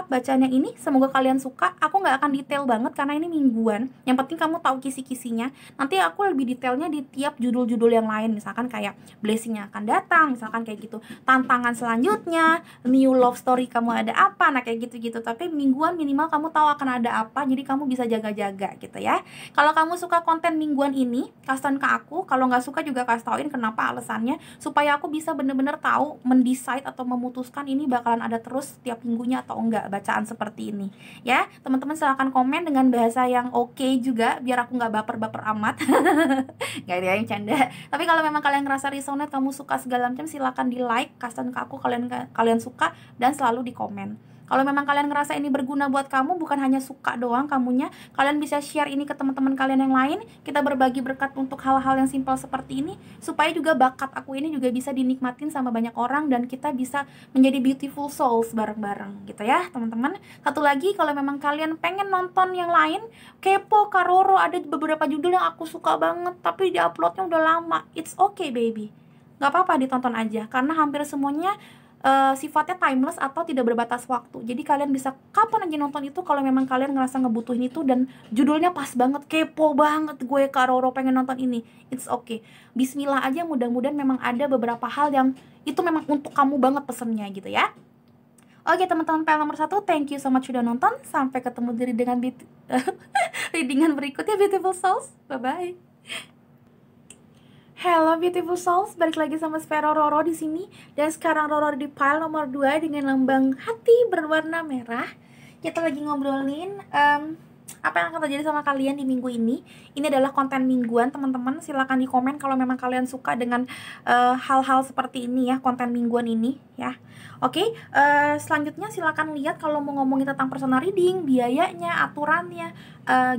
bacanya ini. Semoga kalian suka. Aku nggak akan detail banget karena ini mingguan. Yang penting kamu tahu kisi-kisinya. Nanti aku lebih detailnya di tiap judul-judul yang lain. Misalkan kayak blessingnya akan datang, misalkan kayak gitu. Tantangan selanjutnya, new love story kamu ada apa, nah kayak gitu-gitu. Tapi mingguan minimal kamu tahu akan ada apa, jadi kamu bisa jaga-jaga gitu ya. Kalau kamu suka konten mingguan ini, kasih tauin ke aku. Kalau nggak suka juga kasih tauin kenapa alasannya, supaya aku bisa bener-bener tahu mendecide atau memutuskan ini bakalan ada terus setiap minggunya atau enggak bacaan seperti ini ya. Teman-teman silahkan komen dengan bahasa yang oke juga, biar aku nggak baper-baper amat. Nggak ada yang canda. Tapi kalau memang kalian ngerasa resonate, kamu suka segala macam, silahkan di like, kasih tauin ke aku kalian suka, dan selalu di komen. Kalau memang kalian ngerasa ini berguna buat kamu, bukan hanya suka doang kamunya, kalian bisa share ini ke teman-teman kalian yang lain. Kita berbagi berkat untuk hal-hal yang simpel seperti ini, supaya juga bakat aku ini juga bisa dinikmatin sama banyak orang, dan kita bisa menjadi beautiful souls bareng-bareng gitu ya teman-teman. Satu lagi, kalau memang kalian pengen nonton yang lain, kepo Kak Roro, ada beberapa judul yang aku suka banget tapi diuploadnya udah lama. It's okay baby, nggak apa-apa, ditonton aja, karena hampir semuanya sifatnya timeless atau tidak berbatas waktu. Jadi kalian bisa kapan aja nonton itu kalau memang kalian ngerasa ngebutuhin itu dan judulnya pas banget, kepo banget gue Kak Roro pengen nonton ini. It's okay, bismillah aja, mudah-mudahan memang ada beberapa hal yang itu memang untuk kamu banget pesennya gitu ya. Oke teman-teman, file nomor 1, thank you so much sudah nonton. Sampai ketemu di readingan berikutnya Beautiful Souls. Bye-bye. Hello Beautiful Souls, balik lagi sama Sphero Roro di sini. Dan sekarang Roro di file nomor 2 dengan lambang hati berwarna merah. Kita lagi ngobrolin apa yang akan terjadi sama kalian di minggu ini. Ini adalah konten mingguan teman-teman. Silahkan di komen kalau memang kalian suka dengan hal-hal seperti ini ya, konten mingguan ini ya. Oke, selanjutnya silahkan lihat kalau mau ngomongin tentang personal reading, biayanya, aturannya,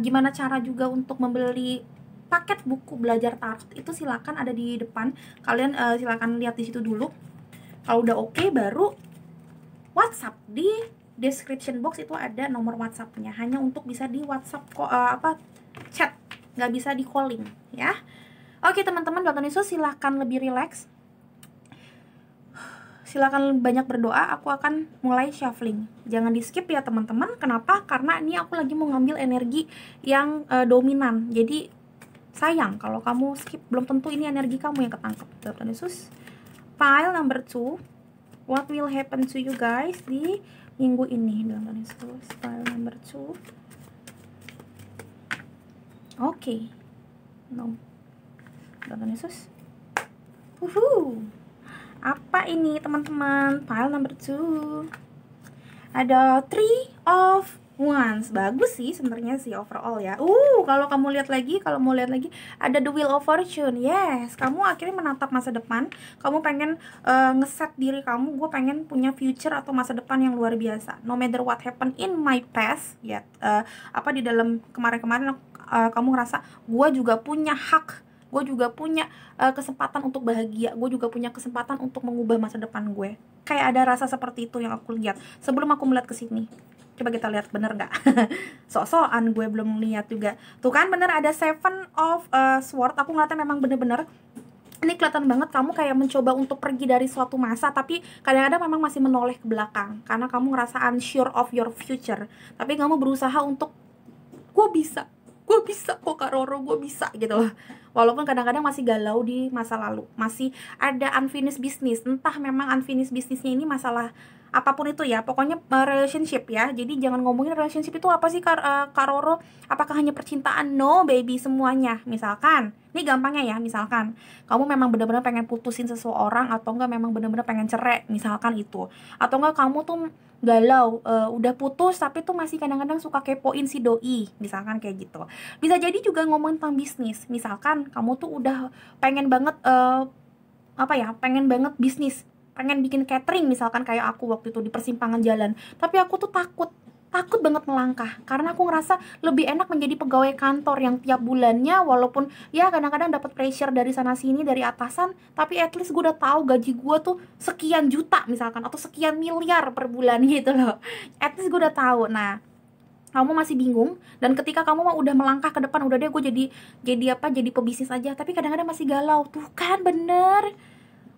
gimana cara juga untuk membeli paket buku belajar tarot, itu silakan ada di depan. Kalian silakan lihat di situ dulu. Kalau udah oke, baru WhatsApp. Di description box itu ada nomor WhatsAppnya, hanya untuk bisa di WhatsApp chat, nggak bisa di calling ya. Oke teman-teman, Dalton Yesus silahkan lebih relax, silakan banyak berdoa. Aku akan mulai shuffling, jangan di skip ya teman-teman. Kenapa? Karena ini aku lagi mau ngambil energi yang dominan, jadi sayang kalau kamu skip, belum tentu ini energi kamu yang ketangkep. Tuhan Yesus. File number 2, what will happen to you guys di minggu ini? Tuhan Yesus. File number 2. Oke. No. Tuhan Yesus. Apa ini teman-teman? File number 2. Ada 3 of Wands. Bagus sih sebenarnya sih overall ya. Kalau kamu lihat lagi, kalau mau lihat lagi, ada the Wheel of Fortune. Yes, kamu akhirnya menatap masa depan. Kamu pengen ngeset diri kamu, gue pengen punya future atau masa depan yang luar biasa. No matter what happened in my past, ya di dalam kemarin-kemarin kamu ngerasa gue juga punya hak, gue juga punya kesempatan untuk bahagia, gue juga punya kesempatan untuk mengubah masa depan gue. Kayak ada rasa seperti itu yang aku lihat sebelum aku melihat ke sini. Coba kita lihat bener nggak? Sok-sokan gue belum lihat juga. Tuh kan bener, ada 7 of Sword. Aku ngeliatnya memang bener-bener ini kelihatan banget kamu kayak mencoba untuk pergi dari suatu masa, tapi kadang-kadang memang masih menoleh ke belakang karena kamu ngerasa unsure of your future. Tapi kamu berusaha untuk gue bisa kok Kak Roro, gue bisa gitu loh. Walaupun kadang-kadang masih galau di masa lalu, masih ada unfinished business. Entah memang unfinished businessnya ini masalah apapun itu ya, pokoknya relationship ya. Jadi jangan ngomongin relationship itu apa sih Kak Roro, apakah hanya percintaan? No baby, semuanya. Misalkan, ini gampangnya ya, misalkan kamu memang benar-benar pengen putusin seseorang, atau enggak memang benar-benar pengen cerai, misalkan itu. Atau enggak kamu tuh galau, udah putus tapi tuh masih kadang-kadang suka kepoin si doi, misalkan kayak gitu. Bisa jadi juga ngomongin tentang bisnis. Misalkan kamu tuh udah pengen banget pengen banget bisnis, pengen bikin catering misalkan kayak aku waktu itu di persimpangan jalan, tapi aku tuh takut takut banget melangkah, karena aku ngerasa lebih enak menjadi pegawai kantor yang tiap bulannya walaupun ya kadang-kadang dapat pressure dari sana sini dari atasan, tapi at least gue udah tahu gaji gue tuh sekian juta misalkan atau sekian miliar per bulan gitu loh. At least gue udah tahu. Nah, kamu masih bingung, dan ketika kamu mau udah melangkah ke depan, udah deh gue jadi pebisnis aja, tapi kadang-kadang masih galau. Tuh kan bener,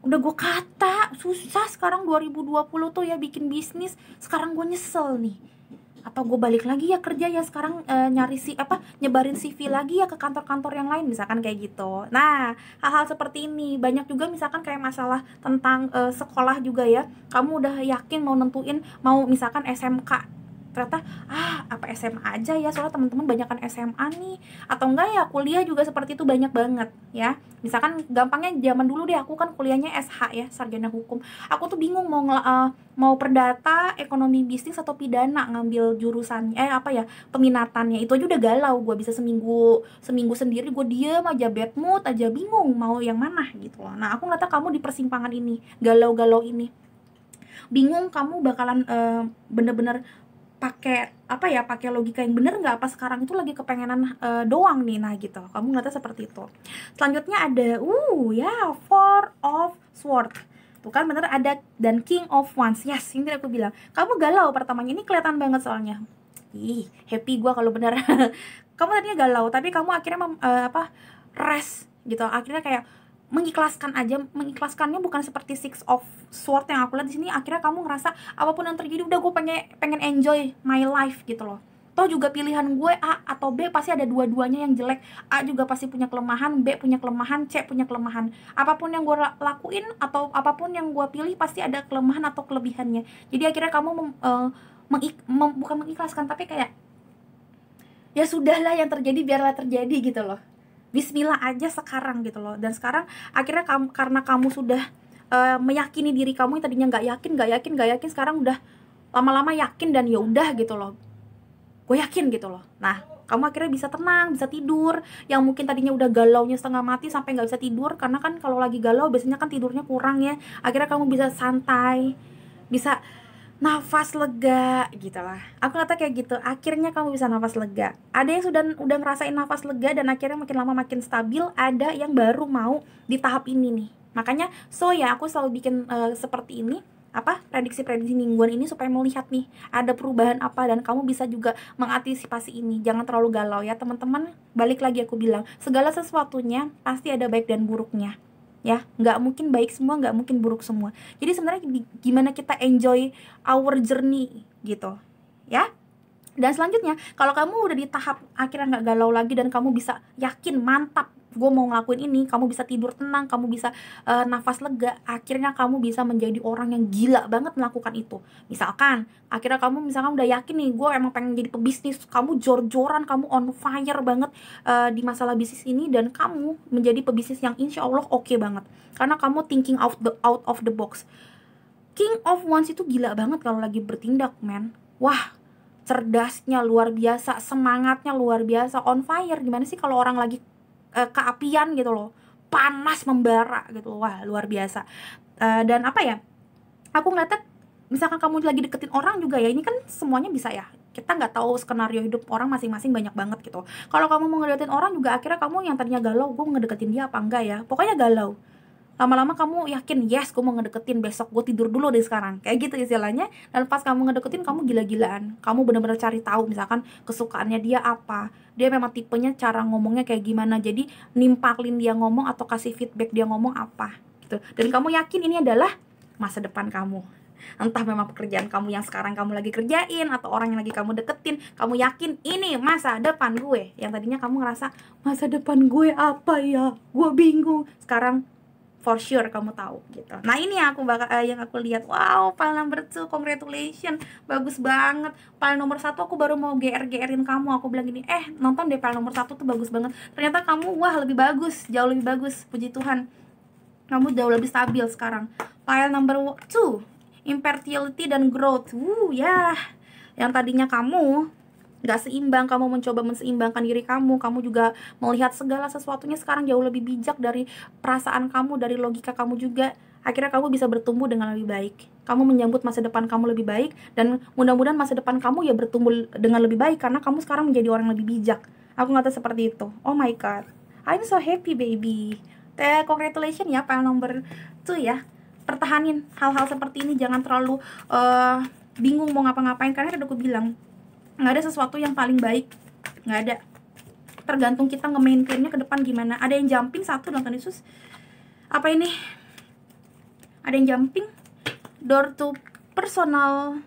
udah gue kata susah sekarang 2020 tuh ya bikin bisnis. Sekarang gue nyesel nih, atau gue balik lagi ya kerja ya sekarang, nyari nyebarin CV lagi ya ke kantor-kantor yang lain misalkan kayak gitu. Nah, hal-hal seperti ini banyak juga, misalkan kayak masalah tentang sekolah juga ya. Kamu udah yakin mau nentuin mau misalkan SMK, ternyata apa SMA aja ya, soalnya teman-teman banyakan SMA nih, atau enggak ya kuliah juga seperti itu banyak banget ya. Misalkan gampangnya zaman dulu deh, aku kan kuliahnya SH ya, sarjana hukum. Aku tuh bingung mau perdata, ekonomi bisnis atau pidana, ngambil jurusannya peminatannya. Itu aja udah galau, gue bisa seminggu sendiri gue diem aja, bad mood aja, bingung mau yang mana gitu loh. Nah, aku ngeliatnya kamu di persimpangan ini, galau-galau ini, bingung kamu bakalan bener-bener pakai logika yang bener nggak, apa sekarang itu lagi kepengenan doang nih. Nah gitu, kamu ngeliatnya seperti itu. Selanjutnya ada ya Four of Swords, tuh kan bener ada, dan King of Wands. Yes, ini aku bilang kamu galau pertamanya, ini kelihatan banget soalnya. Happy gua kalau bener. Kamu tadinya galau, tapi kamu akhirnya rest gitu, akhirnya kayak mengikhlaskannya, bukan seperti Six of Sword yang aku lihat di sini. Akhirnya kamu ngerasa apapun yang terjadi udah gue pengen enjoy my life gitu loh. Toh juga pilihan gue A atau B pasti ada dua-duanya yang jelek. A juga pasti punya kelemahan, B punya kelemahan, C punya kelemahan. Apapun yang gue lakuin atau apapun yang gue pilih pasti ada kelemahan atau kelebihannya. Jadi akhirnya kamu bukan mengikhlaskan, tapi kayak ya sudahlah, yang terjadi biarlah terjadi gitu loh. Bismillah aja sekarang gitu loh. Dan sekarang akhirnya karena kamu sudah meyakini diri kamu yang tadinya nggak yakin, sekarang udah lama-lama yakin, dan ya udah gitu loh, gue yakin gitu loh. Nah, kamu akhirnya bisa tenang, bisa tidur. Yang mungkin tadinya udah galaunya setengah mati sampai nggak bisa tidur, karena kan kalau lagi galau biasanya kan tidurnya kurang ya. Akhirnya kamu bisa santai, bisa nafas lega gitu lah. Aku kata kayak gitu, akhirnya kamu bisa nafas lega. Ada yang udah ngerasain nafas lega dan akhirnya makin lama makin stabil. Ada yang baru mau di tahap ini nih. Makanya aku selalu bikin seperti ini, prediksi-prediksi mingguan ini, supaya melihat nih ada perubahan apa, dan kamu bisa juga mengantisipasi ini. Jangan terlalu galau ya teman-teman. Balik lagi aku bilang, segala sesuatunya pasti ada baik dan buruknya ya, nggak mungkin baik semua, nggak mungkin buruk semua. Jadi sebenarnya gimana kita enjoy our journey gitu ya. Dan selanjutnya, kalau kamu udah di tahap akhirnya nggak galau lagi, dan kamu bisa yakin, mantap, gue mau ngelakuin ini, kamu bisa tidur tenang, kamu bisa nafas lega, akhirnya kamu bisa menjadi orang yang gila banget melakukan itu. Misalkan, akhirnya kamu misalkan udah yakin nih, gue emang pengen jadi pebisnis, kamu jor-joran, kamu on fire banget di masalah bisnis ini, dan kamu menjadi pebisnis yang insya Allah oke banget, karena kamu thinking out of the box. King of Wands itu gila banget kalau lagi bertindak, men. Wah, cerdasnya luar biasa, semangatnya luar biasa, on fire. Gimana sih kalau orang lagi keapian gitu loh, panas membara gitu, wah luar biasa. Dan aku ngeliatnya, misalkan kamu lagi deketin orang juga ya, ini kan semuanya bisa ya, kita nggak tahu skenario hidup orang masing-masing banyak banget gitu. Kalau kamu mau ngedeketin orang juga, akhirnya kamu yang tadinya galau, gue ngedeketin dia apa enggak ya, pokoknya galau, lama-lama kamu yakin, yes gue mau ngedeketin, besok gue tidur dulu deh sekarang, kayak gitu istilahnya. Dan pas kamu ngedeketin, kamu gila-gilaan, kamu bener-bener cari tahu misalkan kesukaannya dia apa, dia memang tipenya cara ngomongnya kayak gimana, jadi nimpalin dia ngomong atau kasih feedback dia ngomong apa gitu. Dan kamu yakin ini adalah masa depan kamu, entah memang pekerjaan kamu yang sekarang kamu lagi kerjain atau orang yang lagi kamu deketin, kamu yakin ini masa depan gue. Yang tadinya kamu ngerasa masa depan gue apa ya, gue bingung, sekarang for sure kamu tahu gitu. Nah ini yang aku lihat, wow, file number 2, congratulations, bagus banget. File nomor 1 aku baru mau GR-GRin kamu, aku bilang gini, nonton deh file nomor 1 tuh bagus banget. Ternyata kamu, wah lebih bagus, jauh lebih bagus, puji Tuhan, kamu jauh lebih stabil sekarang. File number 2, infertility dan growth. Ya, yang tadinya kamu nggak seimbang, kamu mencoba menseimbangkan diri kamu juga melihat segala sesuatunya sekarang jauh lebih bijak dari perasaan kamu, dari logika kamu juga. akhirnya kamu bisa bertumbuh dengan lebih baik. Kamu menyambut masa depan kamu lebih baik, dan mudah-mudahan masa depan kamu ya bertumbuh dengan lebih baik karena kamu sekarang menjadi orang lebih bijak. Aku ngata seperti itu. Oh my god, I'm so happy baby. Congratulations ya pile number 2 ya. Pertahanin hal-hal seperti ini, jangan terlalu bingung mau ngapa-ngapain, karena udah aku bilang nggak ada sesuatu yang paling baik, nggak ada. Tergantung kita nge-maintainnya ke depan gimana. Ada yang jumping satu dong, Yesus. Apa ini? Ada yang jumping. Door to personal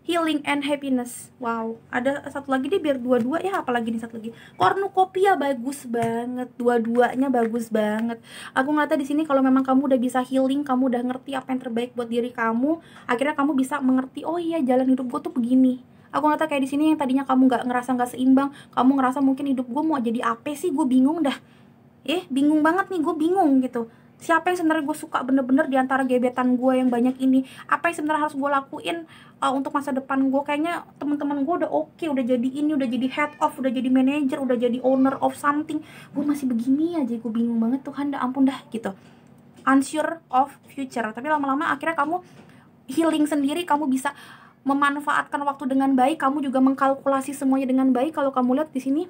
healing and happiness. Wow, ada satu lagi deh biar dua-dua ya, apalagi nih satu lagi. Cornucopia bagus banget, dua-duanya bagus banget. Aku ngeliatnya di sini kalau memang kamu udah bisa healing, kamu udah ngerti apa yang terbaik buat diri kamu, akhirnya kamu bisa mengerti, oh iya jalan hidup gue tuh begini. Aku ngeliatnya kayak di sini yang tadinya kamu ngerasa nggak seimbang, kamu ngerasa mungkin hidup gue mau jadi apa sih, gue bingung dah. Bingung banget nih, gue bingung gitu. Siapa yang sebenarnya gue suka bener-bener di antara gebetan gue yang banyak ini? Apa yang sebenarnya harus gue lakuin untuk masa depan gue? Kayaknya teman-teman gue udah oke, udah jadi ini, udah jadi head of, udah jadi manager, udah jadi owner of something. Gue masih begini aja, gue bingung banget. Tuhan, dah ampun dah gitu. Unsure of future. Tapi lama-lama akhirnya kamu healing sendiri, kamu bisa memanfaatkan waktu dengan baik, kamu juga mengkalkulasi semuanya dengan baik. Kalau kamu lihat di sini,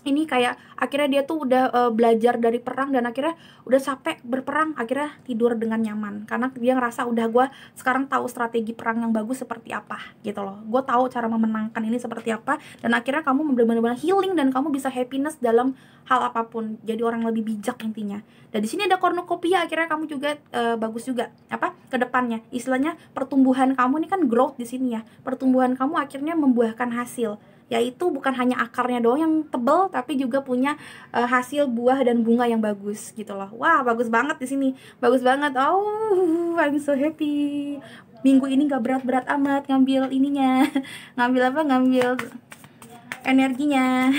ini kayak akhirnya dia tuh udah belajar dari perang, dan akhirnya udah capek berperang, akhirnya tidur dengan nyaman karena dia ngerasa udah, gue sekarang tahu strategi perang yang bagus seperti apa gitu loh, gue tahu cara memenangkan ini seperti apa, dan akhirnya kamu benar-benar healing dan kamu bisa happiness dalam hal apapun, jadi orang lebih bijak intinya. Dan di sini ada cornucopia, akhirnya kamu juga bagus juga apa ke depannya, istilahnya pertumbuhan kamu ini kan growth di sini ya, pertumbuhan kamu akhirnya membuahkan hasil, yaitu bukan hanya akarnya doang yang tebal, tapi juga punya hasil buah dan bunga yang bagus gitu loh. Wah, bagus banget di sini, bagus banget. Oh, I'm so happy. Minggu ini gak berat-berat amat ngambil ininya, ngambil apa? Ngambil energinya.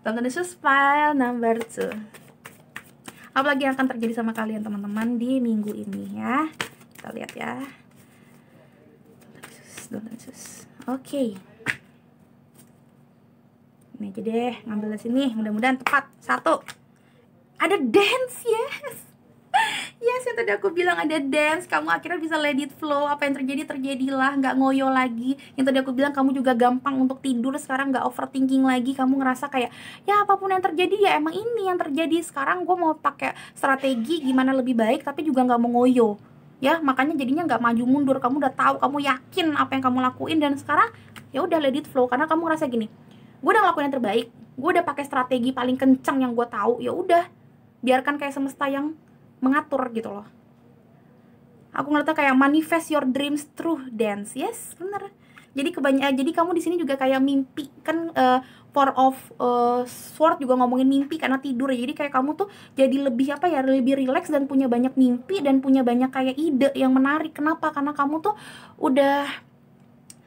Teman-teman, Yesus pile number 2. Apa lagi yang akan terjadi sama kalian teman-teman di minggu ini ya? Kita lihat ya. Yesus. Oke. Ini aja deh, ngambil dari sini, mudah-mudahan tepat. 1. Ada dance, yes. Yes, yang tadi aku bilang ada dance. Kamu akhirnya bisa let it flow, apa yang terjadi, terjadilah, nggak ngoyo lagi. Yang tadi aku bilang kamu juga gampang untuk tidur, sekarang nggak overthinking lagi. Kamu ngerasa kayak, ya apapun yang terjadi ya emang ini yang terjadi. Sekarang gue mau pakai strategi gimana lebih baik, tapi juga nggak mau ngoyo. Ya, makanya jadinya nggak maju mundur. Kamu udah tahu, kamu yakin apa yang kamu lakuin, dan sekarang ya udah let it flow, karena kamu ngerasa gini, gue udah ngelakuin yang terbaik, gue udah pakai strategi paling kencang yang gue tahu, ya udah biarkan kayak semesta yang mengatur gitu loh. Aku ngeliatnya kayak manifest your dreams through dance. Yes, bener. Jadi jadi kamu di sini juga kayak mimpi kan, Four of Sword juga ngomongin mimpi karena tidur ya. Jadi kayak kamu tuh jadi lebih apa ya, lebih relax dan punya banyak mimpi dan punya banyak kayak ide yang menarik. Kenapa? Karena kamu tuh udah,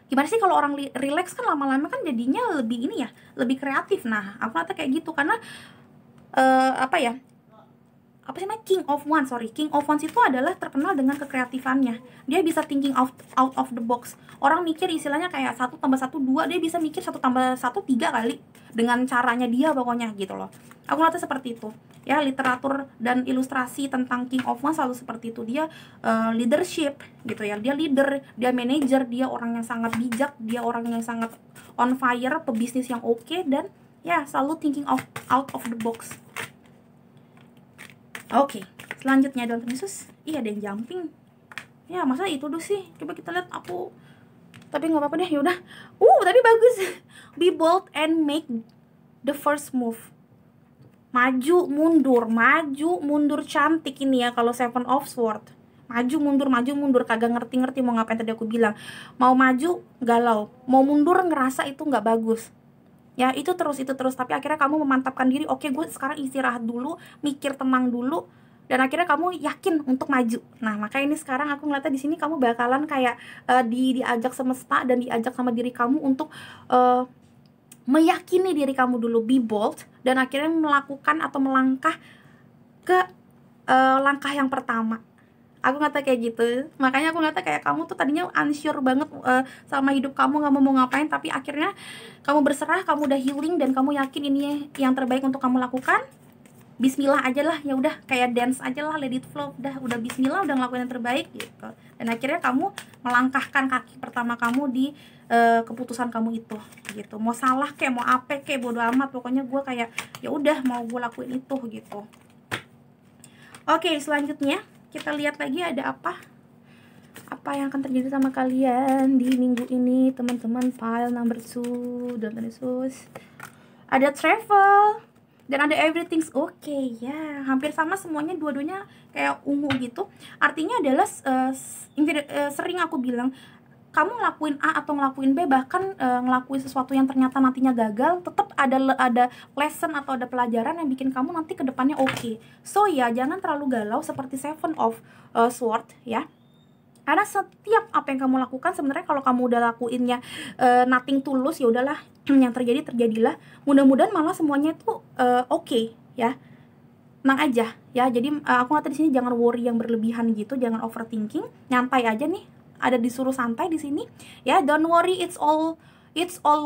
gimana sih kalau orang relax kan lama-lama kan jadinya lebih ini ya, lebih kreatif. Nah, aku rasa kayak gitu karena apa sih namanya, King of Wands itu adalah terkenal dengan kekreatifannya. Dia bisa thinking out of the box. Orang mikir istilahnya kayak 1 tambah 1 2, dia bisa mikir 1 tambah 1 3 kali dengan caranya dia pokoknya gitu loh. Aku ngeliatnya seperti itu ya. Literatur dan ilustrasi tentang King of Wands selalu seperti itu. Dia leadership gitu ya, dia leader, dia manager, dia orang yang sangat bijak, dia orang yang sangat on fire, pebisnis yang oke, dan ya selalu thinking out of the box. Oke, selanjutnya dalam Yesus. Iya, ada yang jumping. Ya, masa itu dulu sih? Coba kita lihat aku. Tapi nggak apa-apa deh, yaudah. Tadi bagus. Be bold and make the first move. Maju mundur cantik ini ya kalau Seven of Swords. Maju mundur, kagak ngerti mau ngapain. Tadi aku bilang mau maju galau, mau mundur ngerasa itu nggak bagus. Ya itu terus, tapi akhirnya kamu memantapkan diri, oke gue sekarang istirahat dulu, mikir tenang dulu, dan akhirnya kamu yakin untuk maju. Nah, makanya ini sekarang aku ngeliatnya di sini kamu bakalan kayak diajak semesta dan diajak sama diri kamu untuk meyakini diri kamu dulu, be bold, dan akhirnya melakukan atau melangkah ke langkah yang pertama. Aku ngata kayak gitu. Makanya aku ngata kayak kamu tuh tadinya unsure banget sama hidup kamu, gak mau ngapain, tapi akhirnya kamu berserah, kamu udah healing, dan kamu yakin ini yang terbaik untuk kamu lakukan. Bismillah aja lah, ya udah kayak dance aja lah, let it flow, udah Bismillah, udah ngelakuin yang terbaik gitu. Dan akhirnya kamu melangkahkan kaki pertama kamu di keputusan kamu itu gitu. Mau salah kayak mau apa kayak bodo amat, pokoknya gue kayak ya udah mau gue lakuin itu gitu. Oke, selanjutnya kita lihat lagi ada apa yang akan terjadi sama kalian di minggu ini teman-teman. Pile number 2 dan Yesus. Ada travel dan ada everything's okay ya, hampir sama semuanya, dua-duanya kayak ungu gitu. Artinya adalah sering aku bilang, kamu ngelakuin A atau ngelakuin B, bahkan ngelakuin sesuatu yang ternyata nantinya gagal, tetap ada lesson atau ada pelajaran yang bikin kamu nanti ke depannya oke. So ya, jangan terlalu galau seperti Seven of Sword ya. Karena setiap apa yang kamu lakukan sebenarnya kalau kamu udah lakuinnya nothing tulus, ya udahlah, yang terjadilah. Mudah-mudahan malah semuanya itu oke ya. Tenang aja ya. Jadi aku ngata di sini jangan worry yang berlebihan gitu, jangan overthinking, nyantai aja nih. Ada disuruh santai di sini ya. Don't worry, it's all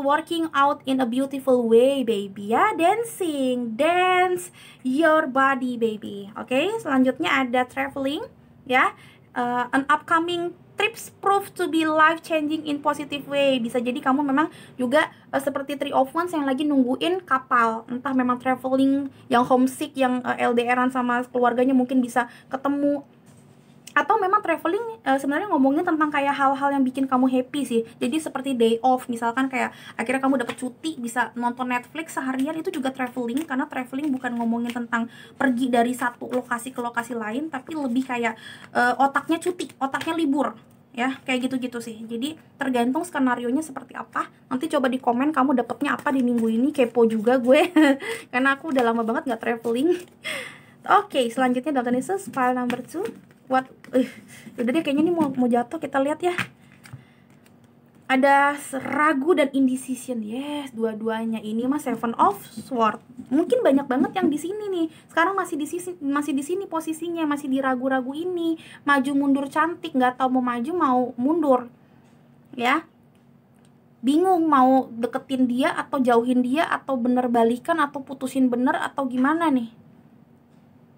working out in a beautiful way baby ya. Dance your body baby. Oke, selanjutnya ada traveling ya. An upcoming trips prove to be life changing in positive way. Bisa jadi kamu memang juga seperti Three of Wands yang lagi nungguin kapal, entah memang traveling yang homesick, yang LDRan sama keluarganya mungkin bisa ketemu, atau memang traveling sebenarnya ngomongin tentang kayak hal-hal yang bikin kamu happy sih. Jadi seperti day off, misalkan kayak akhirnya kamu dapat cuti bisa nonton Netflix seharian, itu juga traveling. Karena traveling bukan ngomongin tentang pergi dari satu lokasi ke lokasi lain, tapi lebih kayak otaknya cuti, otaknya libur ya, kayak gitu-gitu sih. Jadi tergantung skenarionya seperti apa. Nanti coba di komen kamu dapetnya apa di minggu ini, kepo juga gue karena aku udah lama banget nggak traveling. Oke, selanjutnya Dalton Yesus, file number 2. What? Udah deh, kayaknya ini mau jatuh. Kita lihat ya. Ada ragu dan indecision. Yes, dua-duanya. Ini mah Seven of Sword. Mungkin banyak banget yang di sini nih. Sekarang masih di sini posisinya, masih di ragu-ragu ini. Maju mundur cantik, nggak tahu mau maju mau mundur. Ya. Bingung mau deketin dia atau jauhin dia, atau bener balikan atau putusin bener atau gimana nih.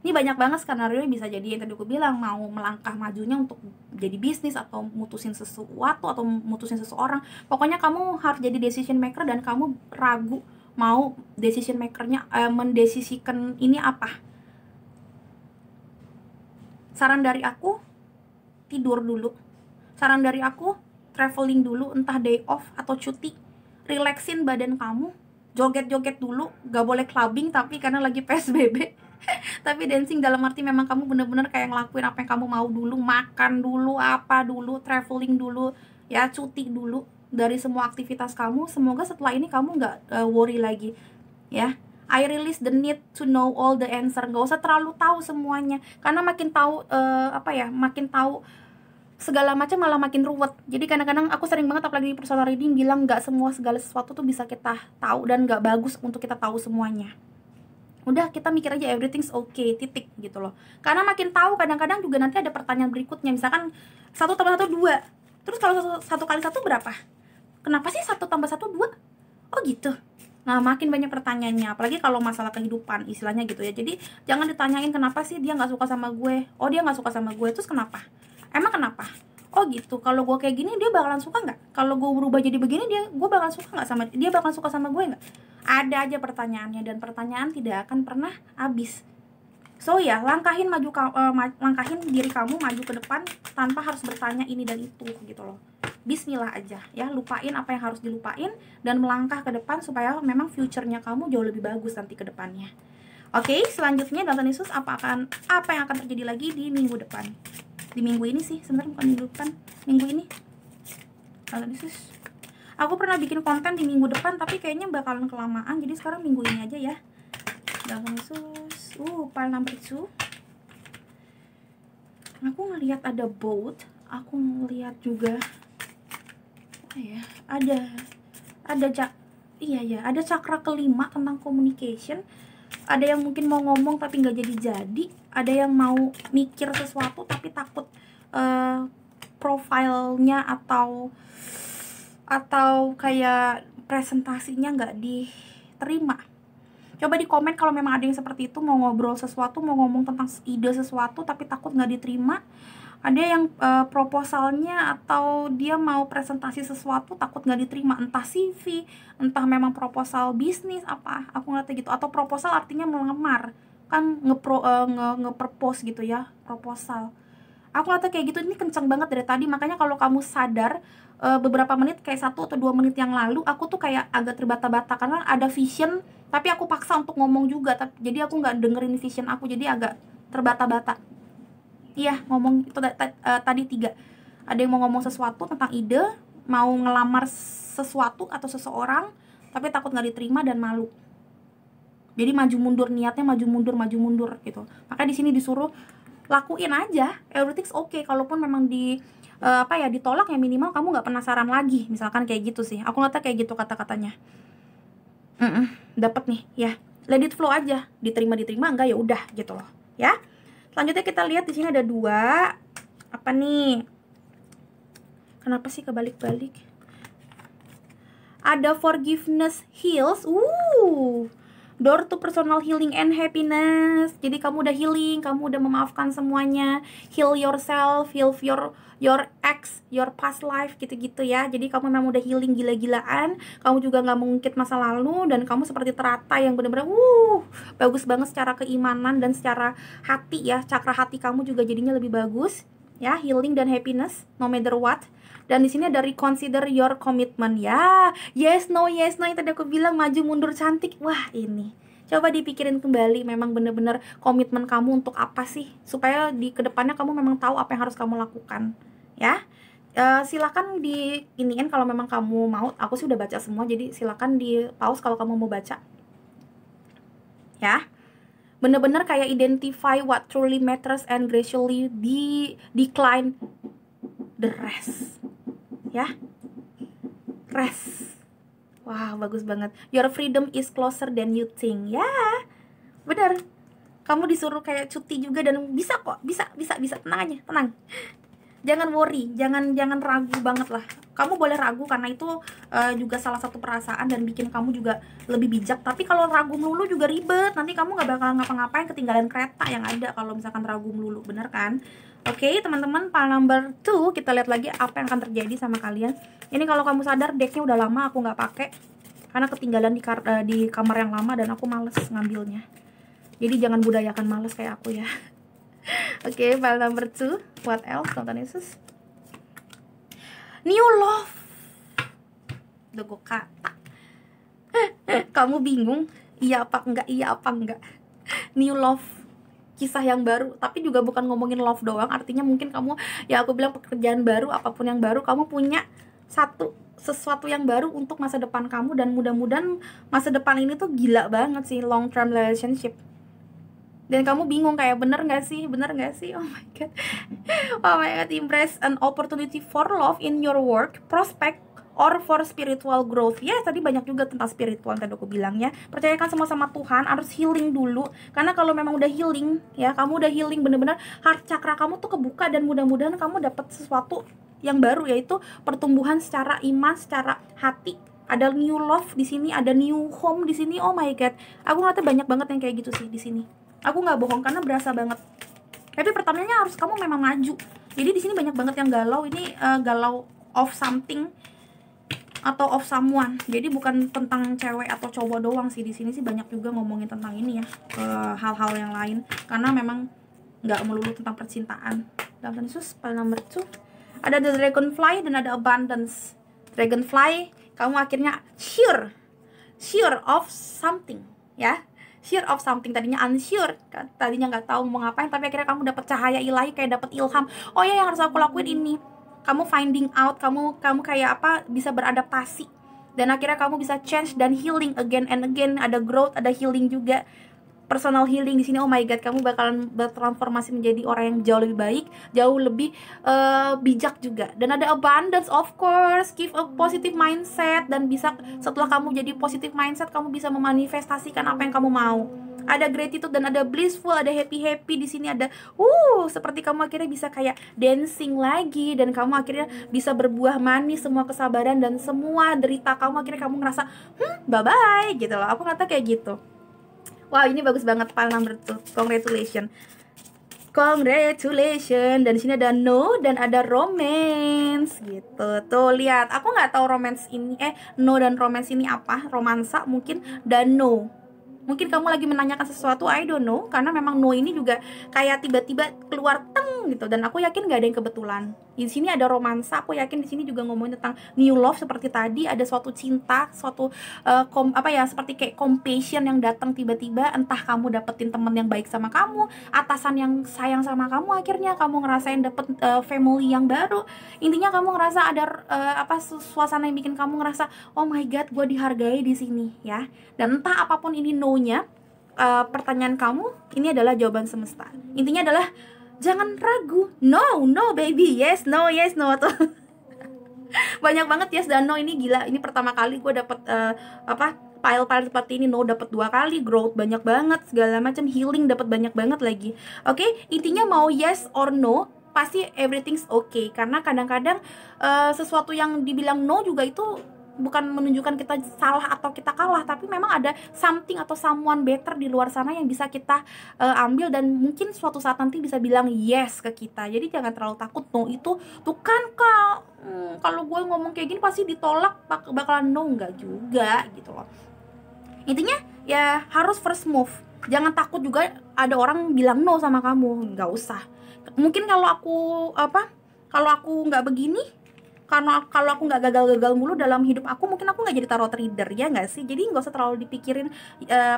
Ini banyak banget skenario yang bisa jadi, yang tadi aku bilang, mau melangkah majunya untuk jadi bisnis, atau mutusin sesuatu, atau mutusin seseorang. Pokoknya kamu harus jadi decision maker dan kamu ragu mau decision makernya mendesisikan ini apa. Saran dari aku, tidur dulu. Saran dari aku, traveling dulu, entah day off atau cuti. Relaxin badan kamu, joget-joget dulu, gak boleh clubbing tapi karena lagi PSBB. Tapi dancing dalam arti memang kamu bener-bener kayak ngelakuin apa yang kamu mau dulu, makan dulu, apa dulu, traveling dulu ya, cuti dulu dari semua aktivitas kamu. Semoga setelah ini kamu nggak worry lagi ya. I release the need to know all the answer. Nggak usah terlalu tahu semuanya, karena makin tahu makin tahu segala macam malah makin ruwet. Jadi kadang-kadang aku sering banget, apalagi di personal reading, bilang nggak segala sesuatu tuh bisa kita tahu, dan nggak bagus untuk kita tahu semuanya. Udah, kita mikir aja everything's okay, titik gitu loh. Karena makin tahu kadang-kadang juga nanti ada pertanyaan berikutnya, misalkan 1 tambah 1 2. Terus kalau 1 kali 1 berapa? Kenapa sih 1 tambah 1 2? Oh gitu. Nah, makin banyak pertanyaannya, apalagi kalau masalah kehidupan istilahnya gitu ya. Jadi jangan ditanyain kenapa sih dia nggak suka sama gue. Oh, dia nggak suka sama gue, terus kenapa? Emang kenapa? Oh gitu. Kalau gue kayak gini dia bakalan suka nggak? Kalau gue berubah jadi begini gue bakalan suka nggak sama dia? Bakalan suka sama gue nggak? Ada aja pertanyaannya, dan pertanyaan tidak akan pernah habis. So ya, langkahin diri kamu maju ke depan tanpa harus bertanya ini dan itu gitu loh. Bismillah aja ya, lupain apa yang harus dilupain dan melangkah ke depan supaya memang future-nya kamu jauh lebih bagus nanti ke depannya. Oke, selanjutnya Dalton Yesus, apa yang akan terjadi lagi di minggu depan? Di minggu ini sih, sebenarnya bukan minggu depan, minggu ini. Dalton Yesus. Aku pernah bikin konten di minggu depan, tapi kayaknya bakalan kelamaan, jadi sekarang minggu ini aja ya. Dalton Yesus. Pile number 2. Aku ngelihat ada boat. Aku ngelihat juga ada cakra kelima tentang communication. Ada yang mungkin mau ngomong tapi nggak jadi. Ada yang mau mikir sesuatu tapi takut profilnya atau kayak presentasinya nggak diterima. Coba di komen kalau memang ada yang seperti itu, mau ngobrol sesuatu, mau ngomong tentang ide sesuatu tapi takut nggak diterima. Ada yang proposalnya atau dia mau presentasi sesuatu takut nggak diterima, entah CV, entah memang proposal bisnis apa, aku ngerti gitu. Atau proposal artinya melamar, kan nge-propose gitu ya, proposal. Aku ngerti kayak gitu, ini kenceng banget dari tadi. Makanya kalau kamu sadar beberapa menit, kayak 1 atau 2 menit yang lalu, aku tuh kayak agak terbata-bata karena ada vision, tapi aku paksa untuk ngomong juga, jadi aku nggak dengerin vision aku, jadi agak terbata-bata. Iya, ngomong itu tadi 3. Ada yang mau ngomong sesuatu tentang ide, mau ngelamar sesuatu atau seseorang, tapi takut nggak diterima dan malu. Jadi maju mundur, niatnya maju mundur gitu. Makanya di sini disuruh lakuin aja, everything's okay. Kalaupun memang ditolak, ya minimal kamu nggak penasaran lagi, misalkan kayak gitu sih. Aku ngeliatnya kayak gitu kata-katanya. Dapat nih ya, let it flow aja, diterima enggak ya udah gitu loh ya. Selanjutnya kita lihat di sini ada 2. Apa nih? Kenapa sih kebalik-balik? Ada forgiveness heals. Door to personal healing and happiness. Jadi kamu udah healing, kamu udah memaafkan semuanya. Heal yourself, heal your ex, your past life, gitu-gitu ya. Jadi kamu memang udah healing gila-gilaan. Kamu juga gak mengungkit masa lalu, dan kamu seperti terata yang bener-bener bagus banget secara keimanan dan secara hati ya. Cakra hati kamu juga jadinya lebih bagus ya. Healing dan happiness no matter what. Dan di sini ada reconsider your commitment ya. Yes no yang tadi aku bilang, maju mundur cantik. Wah, ini coba dipikirin kembali, memang bener-bener komitmen kamu untuk apa sih, supaya di kedepannya kamu memang tahu apa yang harus kamu lakukan ya. Silakan di iniin kalau memang kamu mau. Aku sih udah baca semua, jadi silakan di pause kalau kamu mau baca ya. Bener-bener kayak identify what truly matters and gracefully decline the rest ya. Rest. Wah, bagus banget. Your freedom is closer than you think. Ya, bener. Kamu disuruh kayak cuti juga, dan bisa kok, bisa. Tenang aja, tenang. Jangan worry, jangan ragu banget lah. Kamu boleh ragu karena itu juga salah satu perasaan dan bikin kamu juga lebih bijak. Tapi kalau ragu melulu juga ribet. Nanti kamu nggak bakal ngapa-ngapain, ketinggalan kereta yang ada kalau misalkan ragu melulu, bener kan? Oke, teman-teman, file number 2, kita lihat lagi apa yang akan terjadi sama kalian. Ini kalau kamu sadar, decknya udah lama aku nggak pakai karena ketinggalan di kamar yang lama dan aku males ngambilnya. Jadi jangan budayakan males kayak aku ya. Oke, file number 2. What else, Tuhan Yesus? New love. Udah gue kata. Kamu bingung? Iya apa enggak? New love. Kisah yang baru, tapi juga bukan ngomongin love doang. Artinya mungkin kamu, ya aku bilang pekerjaan baru, apapun yang baru, kamu punya sesuatu yang baru untuk masa depan kamu. Dan mudah-mudahan masa depan ini tuh gila banget sih, long term relationship. Dan kamu bingung kayak bener gak sih? Oh my god. Embrace an opportunity for love in your work, prospect, or for spiritual growth. Ya, tadi banyak juga tentang spiritual tadi aku bilang ya. Percayakan semua sama Tuhan, harus healing dulu. Karena kalau memang udah healing ya, kamu udah healing bener-bener, heart chakra kamu tuh kebuka, dan mudah-mudahan kamu dapat sesuatu yang baru, yaitu pertumbuhan secara iman, secara hati. Ada new love di sini, ada new home di sini. Oh my god. Aku ngeliatnya banyak banget yang kayak gitu sih di sini. Aku nggak bohong karena berasa banget. Tapi pertamanya harus kamu memang maju. Jadi di sini banyak banget yang galau. Ini galau of something atau of someone. Jadi bukan tentang cewek atau cowok doang sih, di sini sih banyak juga ngomongin tentang ini ya, hal-hal yang lain. Karena memang nggak melulu tentang percintaan. Dalam Yesus, file number 2. Ada the dragonfly dan ada abundance. Dragonfly, kamu akhirnya sure of something ya. Sure of something, tadinya unsure, tadinya nggak tahu mau ngapain, tapi akhirnya kamu dapat cahaya ilahi, kayak dapat ilham. Oh ya, yang harus aku lakuin ini. Kamu finding out, kamu kayak apa, bisa beradaptasi, dan akhirnya kamu bisa change dan healing again and again. Ada growth, ada healing juga, personal healing di sini. Oh my god, kamu bakalan bertransformasi menjadi orang yang jauh lebih baik, jauh lebih bijak juga. Dan ada abundance, of course, keep a positive mindset, dan bisa setelah kamu jadi positive mindset, kamu bisa memanifestasikan apa yang kamu mau. Ada gratitude dan ada blissful, ada happy di sini. Ada seperti kamu akhirnya bisa kayak dancing lagi, dan kamu akhirnya bisa berbuah manis semua kesabaran dan semua derita kamu, akhirnya kamu ngerasa bye bye gitu loh. Aku ngata kayak gitu. Wow, ini bagus banget pile number 2. Congratulations. Congratulations. Dan di sini ada no dan ada romance gitu. Tuh lihat, aku nggak tahu romance ini no dan romance ini apa, romansa mungkin, dan no. Mungkin kamu lagi menanyakan sesuatu, I don't know, karena memang no ini juga kayak tiba-tiba keluar teng gitu, dan aku yakin nggak ada yang kebetulan. Di sini ada romansa, aku yakin di sini juga ngomongin tentang new love seperti tadi, ada suatu cinta, suatu seperti kayak compassion yang datang tiba-tiba, entah kamu dapetin temen yang baik sama kamu, atasan yang sayang sama kamu, akhirnya kamu ngerasain dapet family yang baru. Intinya kamu ngerasa ada suasana yang bikin kamu ngerasa, oh my god, gue dihargai di sini ya. Dan entah apapun ini no-nya, pertanyaan kamu, ini adalah jawaban semesta. Intinya adalah jangan ragu. No, no baby, yes, no tuh. Banyak banget yes dan no, ini gila. Ini pertama kali gue dapet file-file seperti ini. No dapet 2 kali, growth banyak banget, segala macam, healing dapat banyak banget lagi. Oke, intinya mau yes or no, pasti everything's okay. Karena kadang-kadang sesuatu yang dibilang no juga itu bukan menunjukkan kita salah atau kita kalah, tapi memang ada something atau someone better di luar sana yang bisa kita ambil, dan mungkin suatu saat nanti bisa bilang yes ke kita. Jadi jangan terlalu takut no itu tuh kan kak, kalau gue ngomong kayak gini pasti ditolak, bakalan no, enggak juga gitu loh. Intinya ya harus first move. Jangan takut juga ada orang bilang no sama kamu, nggak usah. Mungkin kalau aku nggak begini, karena kalau aku nggak gagal-gagal mulu dalam hidup aku, mungkin aku nggak jadi tarot reader, ya nggak sih? Jadi nggak usah terlalu dipikirin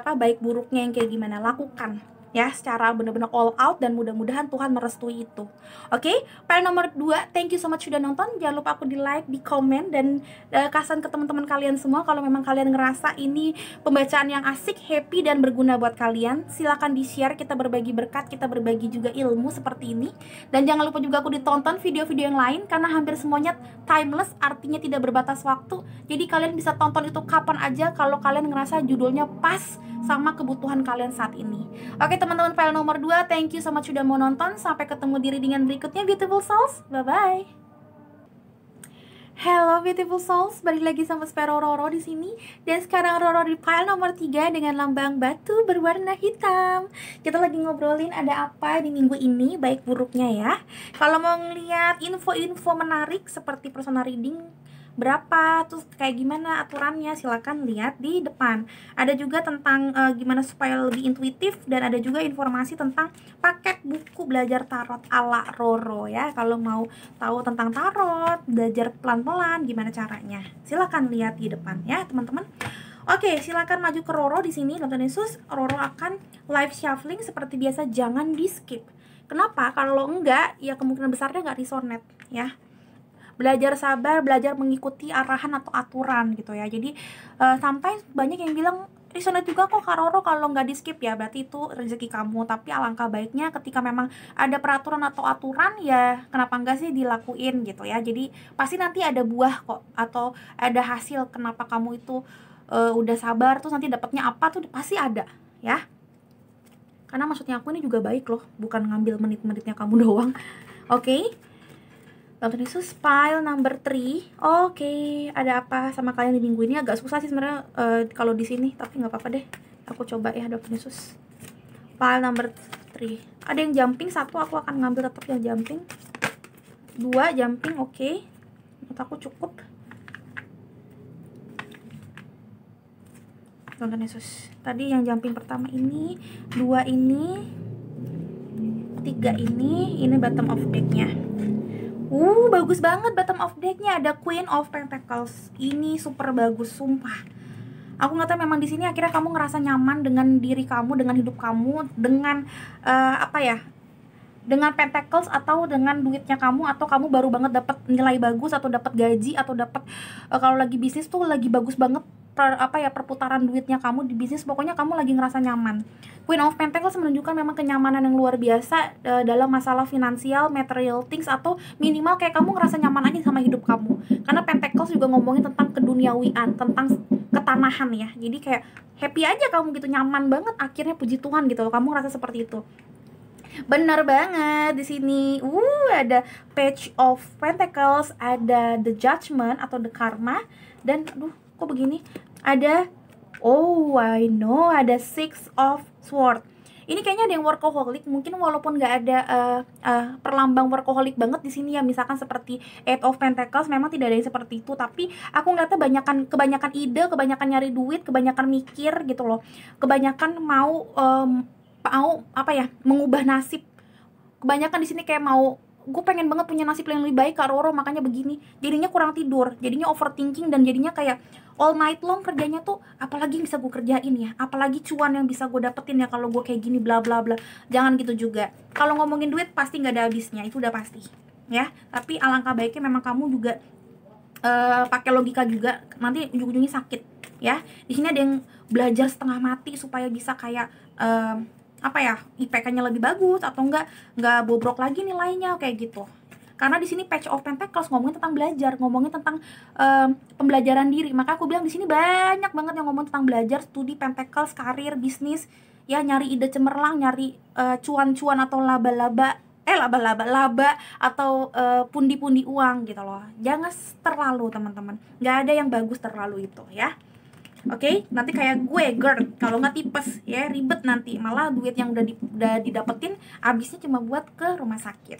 baik buruknya yang kayak gimana. Lakukan ya secara bener-bener all out, dan mudah-mudahan Tuhan merestui itu. Oke, file nomor 2, thank you so much sudah nonton. Jangan lupa aku di like, di komen, dan kasih ke teman-teman kalian semua. Kalau memang kalian ngerasa ini pembacaan yang asik, happy, dan berguna buat kalian, silakan di share. Kita berbagi berkat, kita berbagi juga ilmu seperti ini. Dan jangan lupa juga aku ditonton video-video yang lain, karena hampir semuanya timeless, artinya tidak berbatas waktu. Jadi kalian bisa tonton itu kapan aja kalau kalian ngerasa judulnya pas sama kebutuhan kalian saat ini. Oke teman-teman, file nomor 2, thank you so much sudah mau nonton. Sampai ketemu di readingan berikutnya, beautiful souls. Bye-bye. Hello beautiful souls, balik lagi sama Sparrow Roro di sini. Dan sekarang Roro di file nomor 3 dengan lambang batu berwarna hitam. Kita lagi ngobrolin ada apa di minggu ini, baik buruknya ya. Kalau mau ngeliat info-info menarik seperti personal reading berapa, terus kayak gimana aturannya, silakan lihat di depan. Ada juga tentang gimana supaya lebih intuitif, dan ada juga informasi tentang paket buku belajar tarot ala Roro ya. Kalau mau tahu tentang tarot, belajar pelan-pelan gimana caranya, silakan lihat di depan ya teman-teman. Oke, silakan maju ke Roro di sini. Tuhan Yesus, Roro akan live shuffling seperti biasa, jangan di skip. Kenapa? Kalau enggak, ya kemungkinan besarnya nggak resonate ya. Belajar sabar, belajar mengikuti arahan atau aturan gitu ya. Jadi sampai banyak yang bilang resonate juga kok Kak Roro kalau nggak di skip, ya berarti itu rezeki kamu. Tapi alangkah baiknya ketika memang ada peraturan atau aturan, ya kenapa enggak sih dilakuin gitu ya. Jadi pasti nanti ada buah kok, atau ada hasil. Kenapa kamu itu udah sabar terus nanti dapatnya apa tuh pasti ada ya. Karena maksudnya aku ini juga baik loh, bukan ngambil menit-menitnya kamu doang. Oke. Tuhan Yesus, file number 3. Oke, ada apa sama kalian di minggu ini? Agak susah sih sebenarnya kalau di sini, tapi nggak apa-apa deh. Aku coba ya, Tuhan Yesus. File number 3. Ada yang jumping, 1 aku akan ngambil tetap yang jumping. 2 jumping, oke. Menurut aku cukup. Tuhan Yesus. Tadi yang jumping pertama ini, 2 ini, 3 ini bottom of deck-nya. Bagus banget bottom of deck-nya, ada Queen of Pentacles. Ini super bagus, sumpah. Aku nggak tahu, memang di sini akhirnya kamu ngerasa nyaman dengan diri kamu, dengan hidup kamu, dengan dengan Pentacles atau dengan duitnya kamu, atau kamu baru banget dapat nilai bagus, atau dapat gaji, atau dapat kalau lagi bisnis tuh lagi bagus banget perputaran duitnya kamu di bisnis. Pokoknya kamu lagi ngerasa nyaman. Queen of Pentacles menunjukkan memang kenyamanan yang luar biasa dalam masalah finansial, material things, atau minimal kayak kamu ngerasa nyaman aja sama hidup kamu. Karena Pentacles juga ngomongin tentang keduniawian, tentang ketanahan ya. Jadi kayak happy aja kamu gitu, nyaman banget akhirnya, puji Tuhan gitu loh. Kamu ngerasa seperti itu. Benar banget di sini. Ada Page of Pentacles, ada The Judgment atau The Karma, dan kok begini? Ada Oh, I know, ada Six of Sword. Ini kayaknya ada yang workaholic, mungkin walaupun nggak ada perlambang workaholic banget di sini ya, misalkan seperti Eight of Pentacles, memang tidak ada yang seperti itu, tapi aku ngeliatnya kebanyakan ide, kebanyakan nyari duit, kebanyakan mikir gitu loh, kebanyakan mau apa ya, mengubah nasib. Kebanyakan di sini kayak mau, gue pengen banget punya nasib yang lebih baik Kak Roro, makanya begini, jadinya kurang tidur, jadinya overthinking, dan jadinya kayak all night long kerjanya tuh, apalagi yang bisa gue kerjain ya, apalagi cuan yang bisa gue dapetin ya kalau gue kayak gini, bla bla bla. Jangan gitu juga. Kalau ngomongin duit pasti nggak ada habisnya, itu udah pasti ya. Tapi alangkah baiknya memang kamu juga pakai logika juga, nanti ujung-ujungnya sakit ya. Di sini ada yang belajar setengah mati supaya bisa kayak apa ya, IPK-nya lebih bagus, atau nggak bobrok lagi nilainya kayak gitu. Karena di sini Page of Pentacles ngomongin tentang belajar, ngomongin tentang pembelajaran diri. Maka aku bilang di sini banyak banget yang ngomong tentang belajar, studi, Pentacles, karir, bisnis, ya nyari ide cemerlang, nyari cuan-cuan atau laba-laba atau pundi-pundi uang gitu loh. Jangan terlalu, teman-teman. Nggak ada yang bagus terlalu itu ya. Oke, nanti kayak gue GERD, kalau nggak tipes ya, ribet nanti, malah duit yang udah didapetin habisnya cuma buat ke rumah sakit.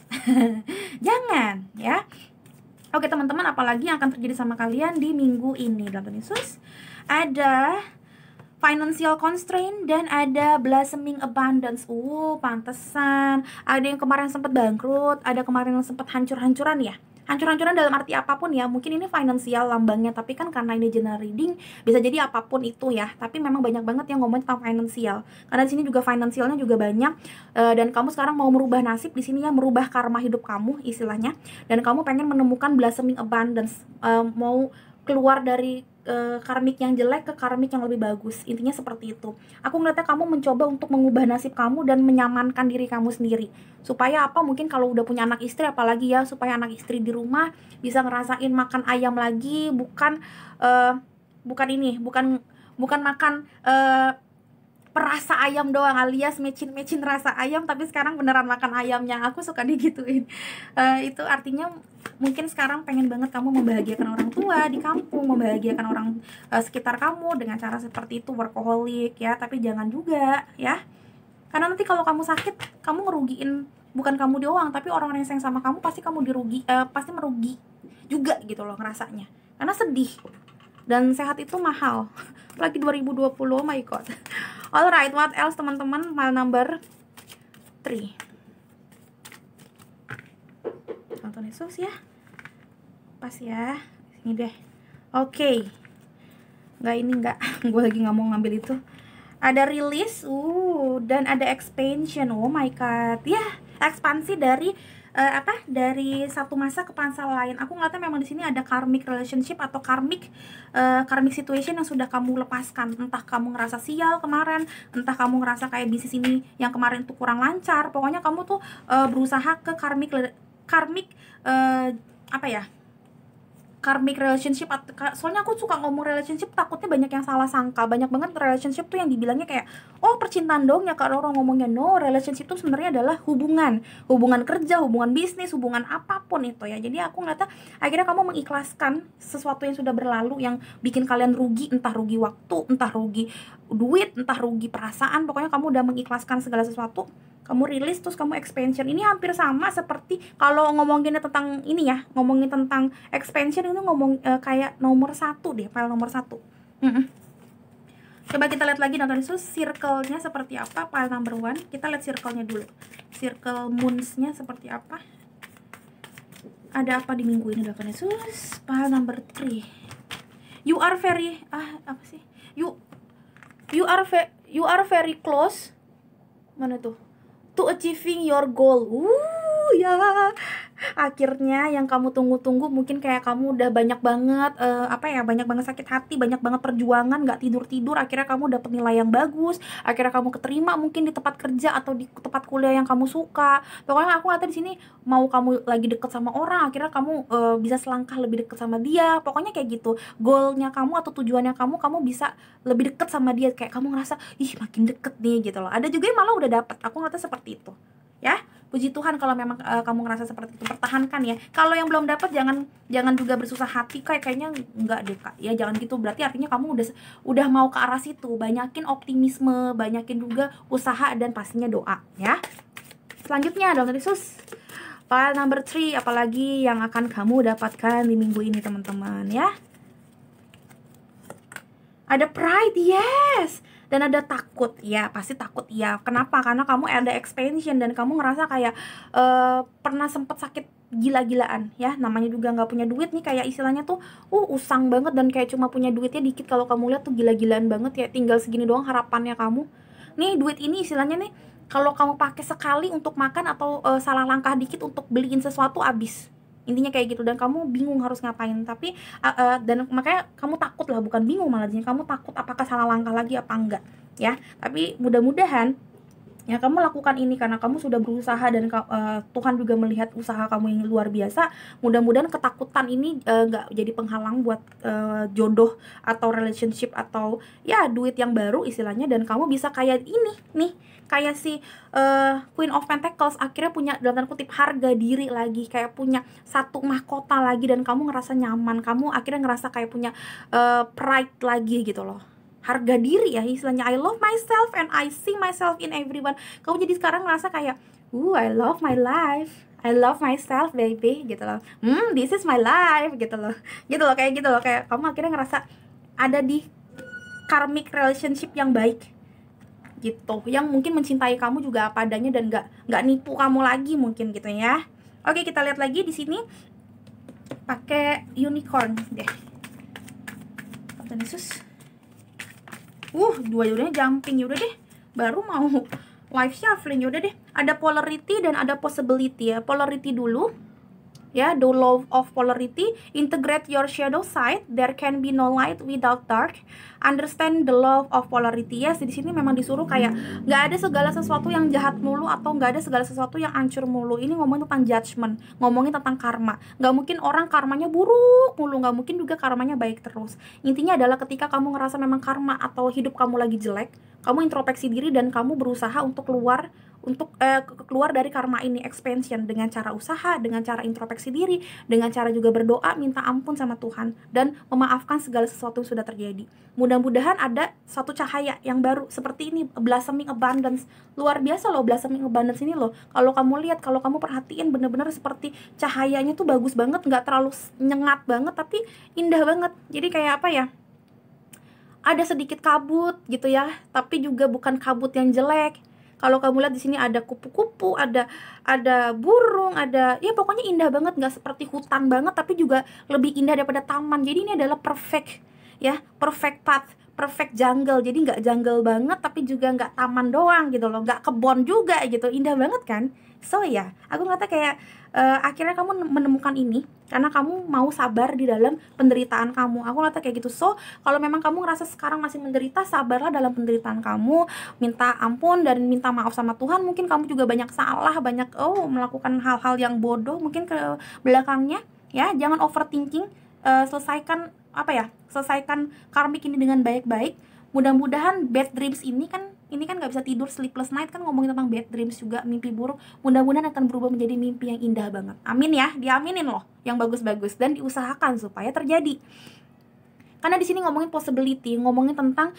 Jangan ya. Oke teman-teman, apalagi yang akan terjadi sama kalian di minggu ini dalam Yesus? Ada financial constraint dan ada blossoming abundance. Pantesan ada yang kemarin sempat bangkrut, ada kemarin yang sempat hancur-hancuran ya. Hancur-hancuran dalam arti apapun ya, mungkin ini finansial lambangnya, tapi kan karena ini general reading bisa jadi apapun itu ya. Tapi memang banyak banget yang ngomong tentang finansial, karena di sini juga finansialnya juga banyak. Dan kamu sekarang mau merubah nasib di sini ya, merubah karma hidup kamu istilahnya, dan kamu pengen menemukan blossoming abundance, mau keluar dari karmik yang jelek ke karmik yang lebih bagus. Intinya seperti itu. Aku ngeliatnya kamu mencoba untuk mengubah nasib kamu dan menyamankan diri kamu sendiri. Supaya apa, mungkin kalau udah punya anak istri apalagi ya, supaya anak istri di rumah bisa ngerasain makan ayam lagi, bukan makan perasa ayam doang, alias mecin rasa ayam, tapi sekarang beneran makan ayamnya. Aku suka digituin. Itu artinya mungkin sekarang pengen banget kamu membahagiakan orang tua di kampung, membahagiakan orang sekitar kamu dengan cara seperti itu, workaholic ya. Tapi jangan juga ya, karena nanti kalau kamu sakit, kamu ngerugiin bukan kamu doang, tapi orang-orang yang sayang sama kamu pasti kamu pasti merugi juga gitu loh ngerasanya, karena sedih. Dan sehat itu mahal lagi 2020, oh my god. Alright, what else teman-teman? File number 3. Tonton Yesus ya, pas ya, sini deh. Oke. Nggak gue lagi nggak mau ngambil itu. Ada release, dan ada expansion. Oh my god, ya, ekspansi dari dari satu masa ke masa lain. Aku ngeliatnya memang di sini ada karmic relationship atau karmic situation yang sudah kamu lepaskan. Entah kamu ngerasa sial kemarin, entah kamu ngerasa kayak bisnis ini yang kemarin tuh kurang lancar. Pokoknya kamu tuh berusaha ke karmic karmic relationship. Soalnya aku suka ngomong relationship, takutnya banyak yang salah sangka. Banyak banget relationship tuh yang dibilangnya kayak, oh percintaan dong ya kalau orang ngomongnya. No, relationship tuh sebenarnya adalah hubungan kerja, hubungan bisnis, hubungan apapun itu ya. Jadi aku ngeliatnya akhirnya kamu mengikhlaskan sesuatu yang sudah berlalu, yang bikin kalian rugi, entah rugi waktu, entah rugi duit, entah rugi perasaan. Pokoknya kamu udah mengikhlaskan segala sesuatu, kamu rilis, terus kamu expansion. Ini hampir sama seperti kalau ngomonginnya tentang ini ya, ngomongin tentang expansion itu ngomong kayak nomor 1 deh, file nomor 1. Coba kita lihat lagi nonton Yesus, circle-nya seperti apa, file number 1. Kita lihat circle-nya dulu, circle moons-nya seperti apa. Ada apa di minggu ini nonton Yesus, file number 3. You are very you are very close. Mana tuh? To achieving your goal. Ya, akhirnya yang kamu tunggu-tunggu. Mungkin kayak kamu udah banyak banget banyak banget sakit hati, banyak banget perjuangan, nggak tidur-tidur, akhirnya kamu dapet nilai yang bagus, akhirnya kamu keterima mungkin di tempat kerja atau di tempat kuliah yang kamu suka. Pokoknya aku ngeliatnya di sini, mau kamu lagi deket sama orang, akhirnya kamu bisa selangkah lebih deket sama dia. Pokoknya kayak gitu, goalnya kamu atau tujuannya kamu bisa lebih deket sama dia, kayak kamu ngerasa ih makin deket nih gitu loh. Ada juga yang malah udah dapet, aku ngeliatnya seperti itu ya. Puji Tuhan kalau memang kamu ngerasa seperti itu, pertahankan ya. Kalau yang belum dapat jangan juga bersusah hati, kayaknya enggak deh Kak. Ya jangan gitu, berarti artinya kamu udah mau ke arah situ. Banyakin optimisme, banyakin juga usaha dan pastinya doa ya. Selanjutnya dalam Yesus, file number 3, apalagi yang akan kamu dapatkan di minggu ini teman-teman ya. Ada pride, yes. Dan ada takut, ya pasti takut ya. Kenapa? Karena kamu ada expansion dan kamu ngerasa kayak pernah sempet sakit gila-gilaan ya. Namanya juga nggak punya duit nih, kayak istilahnya tuh usang banget dan kayak cuma punya duitnya dikit. Kalau kamu lihat tuh gila-gilaan banget ya, tinggal segini doang harapannya kamu. Nih duit ini istilahnya nih, kalau kamu pakai sekali untuk makan atau salah langkah dikit untuk beliin sesuatu habis. Intinya kayak gitu, dan kamu bingung harus ngapain. Tapi dan makanya kamu takut lah, bukan bingung malah jadinya kamu takut apakah salah langkah lagi apa enggak ya. Tapi mudah-mudahan ya kamu lakukan ini karena kamu sudah berusaha dan Tuhan juga melihat usaha kamu yang luar biasa. Mudah-mudahan ketakutan ini nggak jadi penghalang buat jodoh atau relationship atau ya duit yang baru istilahnya, dan kamu bisa kayak ini nih, kayak si Queen of Pentacles akhirnya punya dalam tanda kutip harga diri lagi, kayak punya satu mahkota lagi dan kamu ngerasa nyaman, kamu akhirnya ngerasa kayak punya pride lagi gitu loh, harga diri ya istilahnya. I love myself and I see myself in everyone. Kamu jadi sekarang ngerasa kayak I love my life, I love myself baby gitu loh. This is my life gitu loh kayak gitu loh, kayak kamu akhirnya ngerasa ada di karmic relationship yang baik gitu, yang mungkin mencintai kamu juga apa adanya dan nggak nipu kamu lagi mungkin gitu ya. Oke, kita lihat lagi di sini pakai unicorn deh. Yesus. Dua-duanya jumping, yaudah deh. Baru mau live shuffling, yaudah deh. Ada polarity dan ada possibility ya. Polarity dulu. Ya, the law of polarity, integrate your shadow side, there can be no light without dark, understand the law of polarity. Ya, di sini memang disuruh kayak nggak ada segala sesuatu yang jahat mulu atau nggak ada segala sesuatu yang hancur mulu. Ini ngomongin tentang judgment, ngomongin tentang karma. Nggak mungkin orang karmanya buruk mulu, nggak mungkin juga karmanya baik terus. Intinya adalah ketika kamu ngerasa memang karma atau hidup kamu lagi jelek, kamu introspeksi diri dan kamu berusaha untuk keluar dari karma ini, expansion dengan cara usaha, dengan cara introspeksi diri, dengan cara juga berdoa, minta ampun sama Tuhan dan memaafkan segala sesuatu yang sudah terjadi. Mudah-mudahan ada suatu cahaya yang baru seperti ini, blossoming abundance. Luar biasa loh blossoming abundance ini loh. Kalau kamu lihat, kalau kamu perhatiin, bener-bener seperti cahayanya tuh bagus banget, nggak terlalu nyengat banget tapi indah banget. Jadi kayak apa ya, ada sedikit kabut gitu ya, tapi juga bukan kabut yang jelek. Kalau kamu lihat di sini ada kupu-kupu, ada burung, ada ya pokoknya indah banget, nggak seperti hutan banget tapi juga lebih indah daripada taman. Jadi ini adalah perfect ya, perfect path, perfect jungle. Jadi nggak jungle banget tapi juga nggak taman doang gitu loh, nggak kebon juga gitu, indah banget kan. So ya, aku ngata kayak akhirnya kamu menemukan ini karena kamu mau sabar di dalam penderitaan kamu. Aku ngata kayak gitu. So, kalau memang kamu ngerasa sekarang masih menderita, sabarlah dalam penderitaan kamu, minta ampun dan minta maaf sama Tuhan. Mungkin kamu juga banyak salah, banyak melakukan hal-hal yang bodoh mungkin ke belakangnya ya. Jangan overthinking, selesaikan karmik ini dengan baik-baik. Mudah-mudahan bad dreams ini kan nggak bisa tidur, sleepless night kan ngomongin tentang bad dreams juga, mimpi buruk. Mudah-mudahan akan berubah menjadi mimpi yang indah banget. Amin ya, diaminin loh yang bagus-bagus dan diusahakan supaya terjadi. Karena di sini ngomongin possibility, ngomongin tentang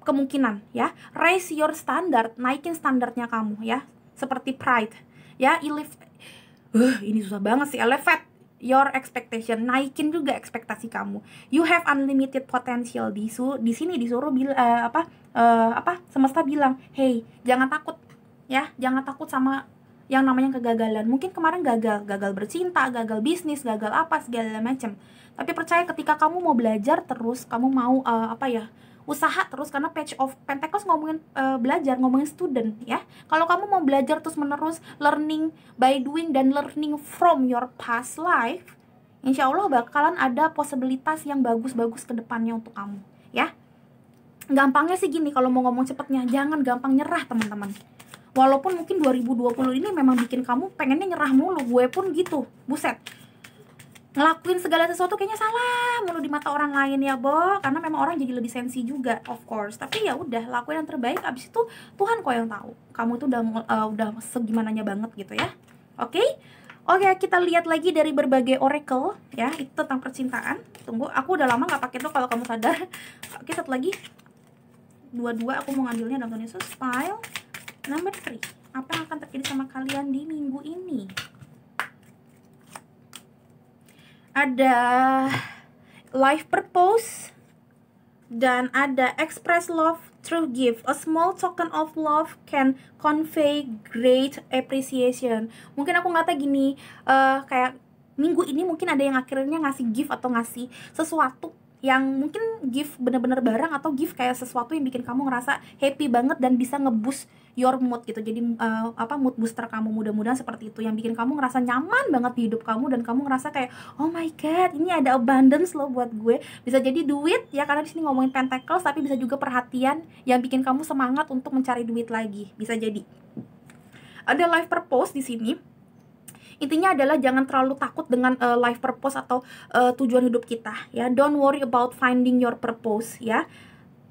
kemungkinan ya. Raise your standard, naikin standarnya kamu ya. Seperti pride ya, ini susah banget sih, elevate your expectation, naikin juga ekspektasi kamu. You have unlimited potential. Di sini disuruh semesta bilang, hey, jangan takut ya, jangan takut sama yang namanya kegagalan. Mungkin kemarin gagal bercinta, gagal bisnis, gagal apa segala macam. Tapi percaya ketika kamu mau belajar terus, kamu mau usaha terus, karena Page of Pentacles ngomongin belajar, ngomongin student ya. Kalau kamu mau belajar terus menerus, learning by doing dan learning from your past life, insya Allah bakalan ada posibilitas yang bagus-bagus ke depannya untuk kamu ya. Gampangnya sih gini, kalau mau ngomong cepetnya, jangan gampang nyerah teman-teman. Walaupun mungkin 2020 ini memang bikin kamu pengennya nyerah mulu, gue pun gitu, buset. ngelakuin segala sesuatu kayaknya salah mulu di mata orang lain ya, Bo, karena memang orang jadi lebih sensi juga, of course. Tapi ya udah, lakuin yang terbaik, abis itu Tuhan kok yang tahu kamu itu udah segimananya banget gitu ya. Oke. Oke, kita lihat lagi dari berbagai oracle ya, itu tentang percintaan. Tunggu, aku udah lama nggak pakai tuh kalau kamu sadar. Oke, satu lagi, dua-dua aku mau ngambilnya dalam Yesus. File number 3. Apa yang akan terjadi sama kalian di minggu ini? Ada life purpose dan ada express love through gift. A small token of love can convey great appreciation. Mungkin aku ngata gini, kayak minggu ini mungkin ada yang akhirnya ngasih gift atau ngasih sesuatu yang mungkin gift bener-bener barang atau gift kayak sesuatu yang bikin kamu ngerasa happy banget dan bisa ngeboost your mood gitu. Jadi mood booster kamu, mudah-mudahan seperti itu yang bikin kamu ngerasa nyaman banget di hidup kamu dan kamu ngerasa kayak oh my god, ini ada abundance loh buat gue. Bisa jadi duit ya, karena di sini ngomongin pentacles, tapi bisa juga perhatian yang bikin kamu semangat untuk mencari duit lagi. Bisa jadi ada life purpose di sini. Intinya adalah jangan terlalu takut dengan life purpose atau tujuan hidup kita ya. Don't worry about finding your purpose ya.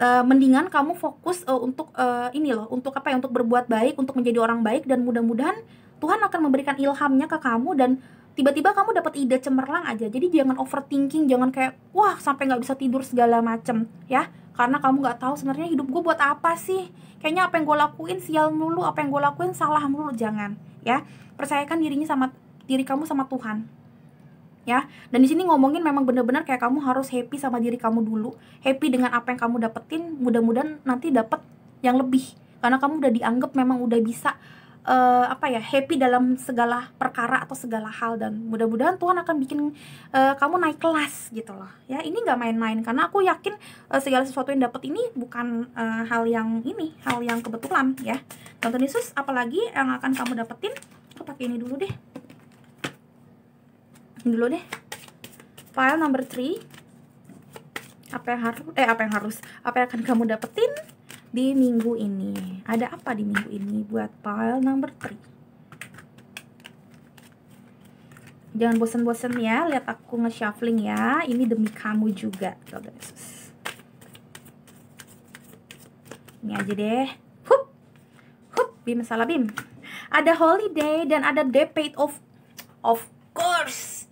Mendingan kamu fokus untuk ini loh, untuk apa ya, untuk berbuat baik, untuk menjadi orang baik, dan mudah-mudahan Tuhan akan memberikan ilhamnya ke kamu dan tiba-tiba kamu dapat ide cemerlang aja. Jadi jangan overthinking, jangan kayak wah sampai nggak bisa tidur segala macem ya, karena kamu nggak tahu sebenarnya hidup gue buat apa sih, kayaknya apa yang gue lakuin sial mulu, apa yang gue lakuin salah mulu. Jangan ya, percayakan diri kamu sama Tuhan ya. Dan di sini ngomongin memang bener-bener kayak kamu harus happy sama diri kamu dulu, happy dengan apa yang kamu dapetin. Mudah-mudahan nanti dapet yang lebih, karena kamu udah dianggap memang udah bisa happy dalam segala perkara atau segala hal, dan mudah-mudahan Tuhan akan bikin kamu naik kelas gitu loh ya. Ini nggak main-main, karena aku yakin segala sesuatu yang dapet ini bukan hal yang kebetulan ya. Tuhan Yesus, apalagi yang akan kamu dapetin? Aku pakai ini dulu deh. File number 3. Apa yang akan kamu dapetin di minggu ini? Ada apa di minggu ini buat file number 3? Jangan bosen-bosen ya, lihat aku nge-shuffling ya. Ini demi kamu juga, Tuhan Yesus. Ini aja deh. Bim salah bim. Ada holiday dan ada day paid off. Of course.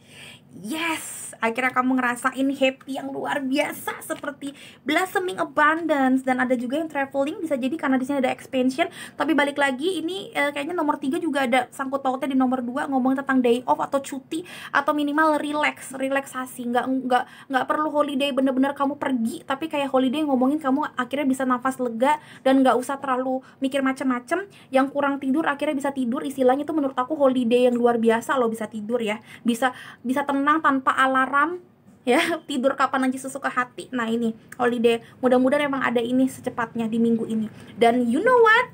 Yes, akhirnya kamu ngerasain happy yang luar biasa seperti blossoming abundance. Dan ada juga yang traveling, bisa jadi karena di sini ada expansion. Tapi balik lagi, ini kayaknya nomor 3 juga ada sangkut pautnya di nomor 2, ngomongin tentang day off atau cuti atau minimal relaksasi. Nggak perlu holiday bener-bener kamu pergi, tapi kayak holiday ngomongin kamu akhirnya bisa nafas lega dan nggak usah terlalu mikir macem-macem. Yang kurang tidur akhirnya bisa tidur, istilahnya itu menurut aku holiday yang luar biasa loh. Bisa tidur ya, bisa tenang tanpa alarm ya, tidur kapan aja sesuka hati. Nah ini holiday, mudah-mudahan memang ada ini secepatnya di minggu ini. Dan you know what,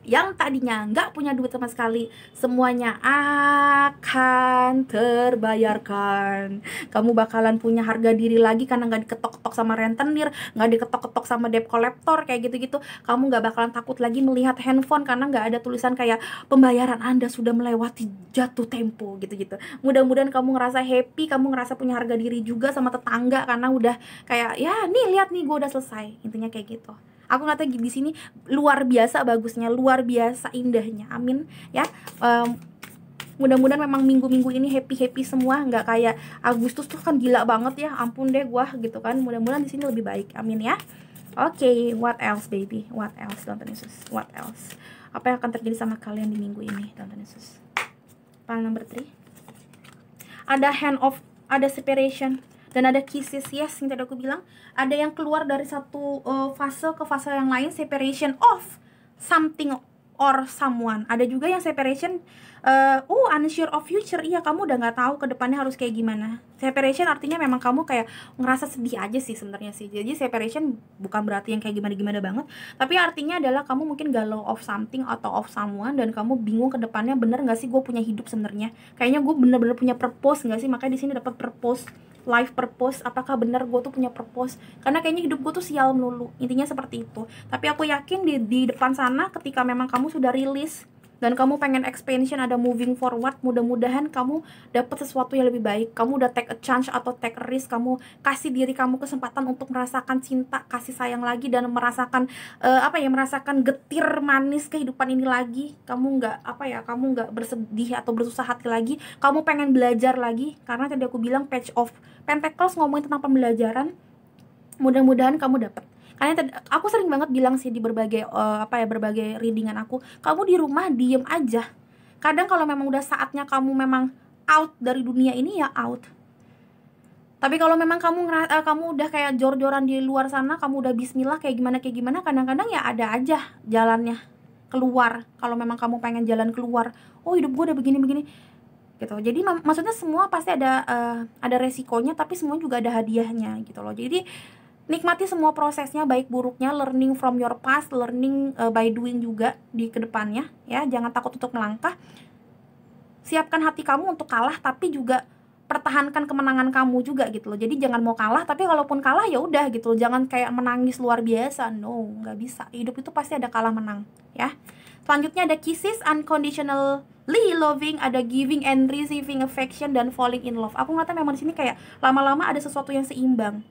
yang tadinya nggak punya duit sama sekali, semuanya akan terbayarkan. Kamu bakalan punya harga diri lagi karena nggak diketok-ketok sama rentenir, nggak diketok-ketok sama debt collector kayak gitu-gitu. Kamu nggak bakalan takut lagi melihat handphone karena nggak ada tulisan kayak pembayaran Anda sudah melewati jatuh tempo gitu-gitu. Mudah-mudahan kamu ngerasa happy, kamu ngerasa punya harga diri juga sama tetangga karena udah kayak ya nih lihat nih gue udah selesai. Intinya kayak gitu. Aku ngata di sini luar biasa bagusnya, luar biasa indahnya. Amin ya. Mudah-mudahan memang minggu-minggu ini happy semua, nggak kayak Agustus tuh kan gila banget ya. Ampun deh gua gitu kan. Mudah-mudahan di sini lebih baik. Amin ya. Oke, what else baby? What else, Tuhan Yesus? What else? Apa yang akan terjadi sama kalian di minggu ini, Tuhan Yesus? File number 3. Ada ada separation. Dan ada kisses, yes, yang tadi aku bilang. Ada yang keluar dari satu fase ke fase yang lain, separation of something or someone. Ada juga yang separation, unsure of future. Iya, kamu udah nggak tahu ke depannya harus kayak gimana. Separation artinya memang kamu kayak ngerasa sedih aja sih sebenarnya sih. Jadi separation bukan berarti yang kayak gimana-gimana banget, tapi artinya adalah kamu mungkin galau of something atau of someone, dan kamu bingung ke depannya, bener nggak sih gue punya hidup sebenarnya? Kayaknya gue bener-bener punya purpose nggak sih? Makanya di sini dapat purpose. Life purpose, apakah benar gue tuh punya purpose? Karena kayaknya hidup gue tuh sial melulu. Intinya seperti itu. Tapi aku yakin di depan sana, ketika memang kamu sudah rilis dan kamu pengen expansion, ada moving forward, mudah-mudahan kamu dapat sesuatu yang lebih baik. Kamu udah take a chance atau take a risk, kamu kasih diri kamu kesempatan untuk merasakan cinta, kasih sayang lagi, dan merasakan merasakan getir manis kehidupan ini lagi. Kamu kamu nggak bersedih atau bersusah hati lagi. Kamu pengen belajar lagi, karena tadi aku bilang Page of Pentacles ngomongin tentang pembelajaran. Mudah-mudahan kamu dapat. Karena aku sering banget bilang sih di berbagai berbagai readingan aku, kamu di rumah diem aja. Kadang kalau memang udah saatnya kamu memang out dari dunia ini, ya out. Tapi kalau memang kamu udah kayak jor-joran di luar sana, kamu udah bismillah kayak gimana, kadang-kadang ya ada aja jalannya keluar. Kalau memang kamu pengen jalan keluar, oh hidup gue udah begini gitu. Jadi maksudnya semua pasti ada resikonya, tapi semua juga ada hadiahnya gitu loh. Jadi nikmati semua prosesnya, baik buruknya, learning from your past, learning by doing juga di kedepannya ya. Jangan takut untuk melangkah. Siapkan hati kamu untuk kalah, tapi juga pertahankan kemenangan kamu juga gitu loh. Jadi jangan mau kalah, tapi kalaupun kalah ya udah gitu loh. Jangan kayak menangis luar biasa. No, nggak bisa. Hidup itu pasti ada kalah menang ya. Selanjutnya ada kisses, unconditionally loving, ada giving and receiving affection, dan falling in love. Aku ngeliatnya memang di sini kayak lama-lama ada sesuatu yang seimbang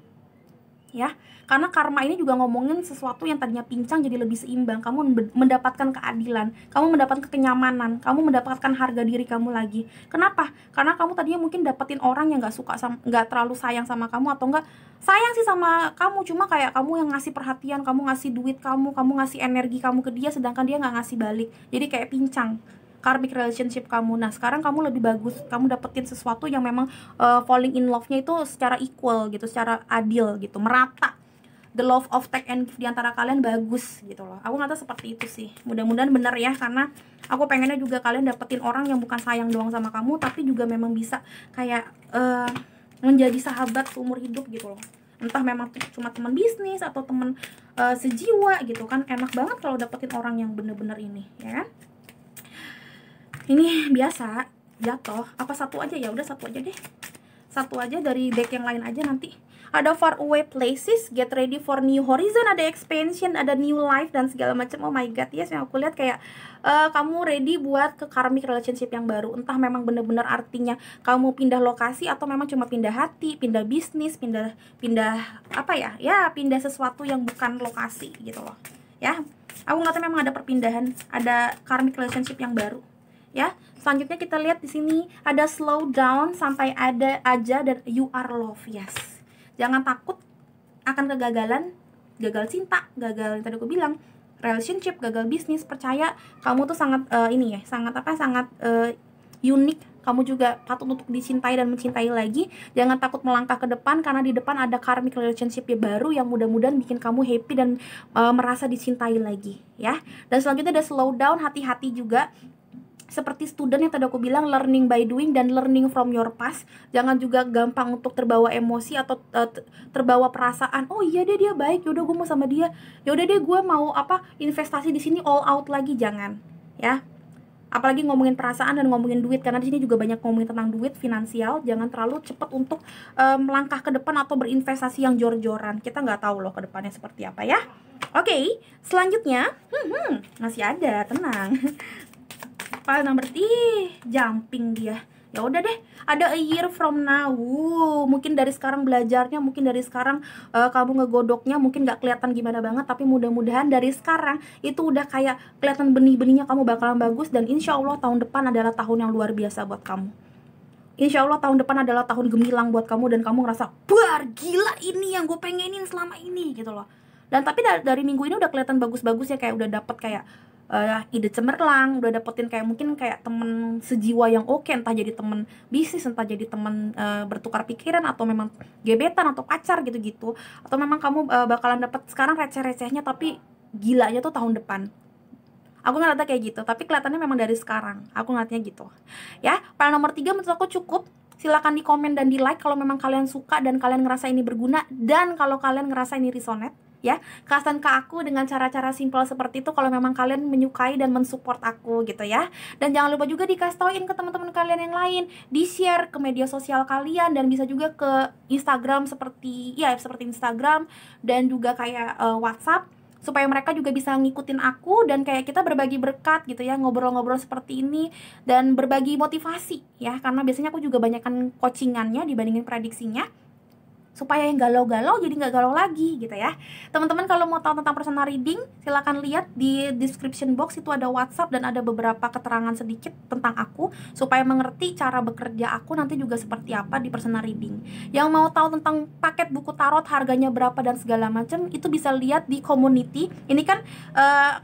ya, karena karma ini juga ngomongin sesuatu yang tadinya pincang jadi lebih seimbang. Kamu mendapatkan keadilan, kamu mendapatkan kenyamanan, kamu mendapatkan harga diri kamu lagi. Kenapa? Karena kamu tadinya mungkin dapetin orang yang nggak terlalu sayang sama kamu, atau nggak sayang sih sama kamu, cuma kayak kamu yang ngasih perhatian, kamu ngasih duit kamu ngasih energi kamu ke dia, sedangkan dia nggak ngasih balik. Jadi kayak pincang karmic relationship kamu. Nah sekarang kamu lebih bagus, kamu dapetin sesuatu yang memang falling in love-nya itu secara equal gitu, secara adil gitu, merata. The love of take and give diantara kalian bagus gitu loh. Aku ngata seperti itu sih. Mudah-mudahan bener ya, karena aku pengennya juga kalian dapetin orang yang bukan sayang doang sama kamu, tapi juga memang bisa kayak menjadi sahabat seumur hidup gitu loh. Entah memang cuma teman bisnis atau teman sejiwa gitu kan. Enak banget kalau dapetin orang yang bener-bener ini ya kan. Ini biasa jatuh, apa satu aja ya? Udah satu aja deh. Satu aja dari deck yang lain aja nanti. Ada far away places, get ready for new horizon, ada expansion, ada new life, dan segala macam. Oh my god, yes, yang aku lihat kayak kamu ready buat ke karmic relationship yang baru. Entah memang bener-bener artinya kamu pindah lokasi, atau memang cuma pindah hati, pindah bisnis, pindah pindah sesuatu yang bukan lokasi gitu loh. Ya, aku ngeliatnya memang ada perpindahan, ada karmic relationship yang baru. Ya, selanjutnya kita lihat di sini ada slow down sampai ada aja, dan you are love. Yes, jangan takut akan kegagalan, gagal cinta, gagal yang tadi aku bilang, relationship, gagal bisnis. Percaya kamu tuh sangat sangat unik. Kamu juga patut untuk dicintai dan mencintai lagi. Jangan takut melangkah ke depan, karena di depan ada karmic relationship baru yang mudah-mudahan bikin kamu happy dan merasa dicintai lagi ya. Dan selanjutnya ada slow down, hati-hati juga. Seperti student yang tadi aku bilang, learning by doing dan learning from your past. Jangan juga gampang untuk terbawa emosi atau terbawa perasaan. Oh iya deh, dia baik, yaudah gue mau sama dia, yaudah deh gue mau investasi di sini all out lagi. Jangan ya. Apalagi ngomongin perasaan dan ngomongin duit, karena di sini juga banyak ngomongin tentang duit, finansial. Jangan terlalu cepat untuk melangkah ke depan atau berinvestasi yang jor-joran. Kita nggak tahu loh ke depannya seperti apa ya. Oke, selanjutnya masih ada, tenang. File nomor jumping dia. Ya udah deh, ada a year from now. Mungkin dari sekarang belajarnya, mungkin dari sekarang kamu ngegodoknya, mungkin nggak kelihatan gimana banget, tapi mudah-mudahan dari sekarang itu udah kayak kelihatan benih-benihnya, kamu bakalan bagus. Dan insya Allah tahun depan adalah tahun yang luar biasa buat kamu. Insya Allah tahun depan adalah tahun gemilang buat kamu, dan kamu ngerasa, bar gila, ini yang gue pengenin selama ini gitu loh. Dan tapi dari minggu ini udah kelihatan bagus-bagus ya, kayak udah dapet kayak ide cemerlang, udah dapetin kayak mungkin kayak temen sejiwa yang oke, entah jadi temen bisnis, entah jadi temen bertukar pikiran, atau memang gebetan atau pacar gitu-gitu, atau memang kamu bakalan dapet sekarang receh-recehnya, tapi gilanya tuh tahun depan. Aku ngeliatnya kayak gitu, tapi kelihatannya memang dari sekarang. Aku ngeliatnya gitu ya. File nomor 3 menurut aku cukup. Silakan di komen dan di like kalau memang kalian suka dan kalian ngerasa ini berguna, dan kalau kalian ngerasa ini resonate ya, kasihkan ke aku dengan cara-cara simpel seperti itu kalau memang kalian menyukai dan mensupport aku gitu ya. Dan jangan lupa juga dikasih tauin ke teman-teman kalian yang lain, di-share ke media sosial kalian, dan bisa juga ke Instagram seperti Instagram, dan juga kayak WhatsApp, supaya mereka juga bisa ngikutin aku dan kayak kita berbagi berkat gitu ya, ngobrol-ngobrol seperti ini dan berbagi motivasi ya, karena biasanya aku juga banyakkan coachingannya dibandingin prediksinya, supaya yang galau-galau jadi nggak galau lagi gitu ya. Teman-teman kalau mau tahu tentang personal reading, silahkan lihat di description box, itu ada WhatsApp dan ada beberapa keterangan sedikit tentang aku supaya mengerti cara bekerja aku nanti juga seperti apa di personal reading. Yang mau tahu tentang paket buku tarot harganya berapa dan segala macam, itu bisa lihat di community. Ini kan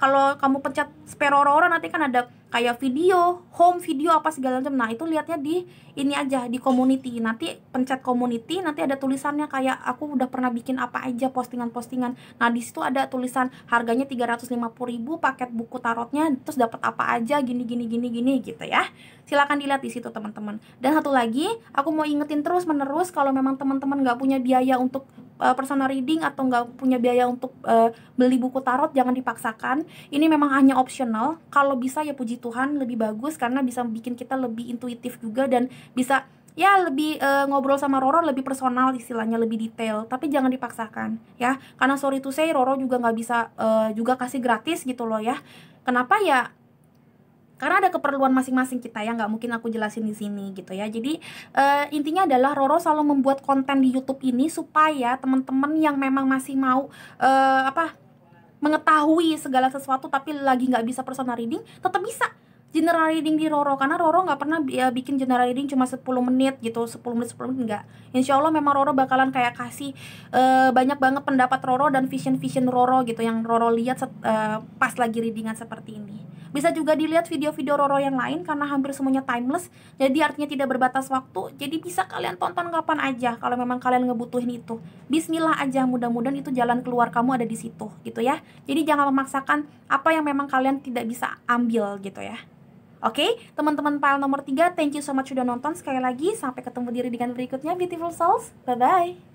kalau kamu pencet Sparrow Roro nanti kan ada kayak video, home video apa segala macam. Nah, itu lihatnya di ini aja, di community. Nanti pencet community, nanti ada tulisannya kayak aku udah pernah bikin apa aja, postingan-postingan. Nah, di situ ada tulisan harganya 350.000 paket buku tarotnya, terus dapat apa aja gini gitu ya. Silakan dilihat di situ teman-teman. Dan satu lagi, aku mau ingetin terus menerus, kalau memang teman-teman nggak punya biaya untuk personal reading atau nggak punya biaya untuk beli buku tarot, jangan dipaksakan. Ini memang hanya optional. Kalau bisa ya puji Tuhan lebih bagus, karena bisa bikin kita lebih intuitif juga dan bisa ya lebih ngobrol sama Roro lebih personal, istilahnya lebih detail. Tapi jangan dipaksakan ya, karena sorry to say Roro juga nggak bisa juga kasih gratis gitu loh ya. Kenapa ya? Karena ada keperluan masing-masing kita ya, nggak mungkin aku jelasin di sini gitu ya. Jadi intinya adalah Roro selalu membuat konten di YouTube ini supaya teman-teman yang memang masih mau mengetahui segala sesuatu tapi lagi nggak bisa personal reading, tetap bisa general reading di Roro, karena Roro nggak pernah bikin general reading cuma 10 menit gitu, 10 menit enggak. Insya Allah memang Roro bakalan kayak kasih banyak banget pendapat Roro dan vision Roro gitu yang Roro lihat pas lagi readingan seperti ini. Bisa juga dilihat video-video Roro yang lain karena hampir semuanya timeless, jadi artinya tidak berbatas waktu. Jadi bisa kalian tonton kapan aja kalau memang kalian ngebutuhin itu. Bismillah aja, mudah-mudahan itu jalan keluar kamu ada di situ gitu ya. Jadi jangan memaksakan apa yang memang kalian tidak bisa ambil gitu ya. Oke, teman-teman file nomor 3, thank you so much sudah nonton. Sekali lagi, sampai ketemu di readingan berikutnya, Beautiful Souls. Bye-bye.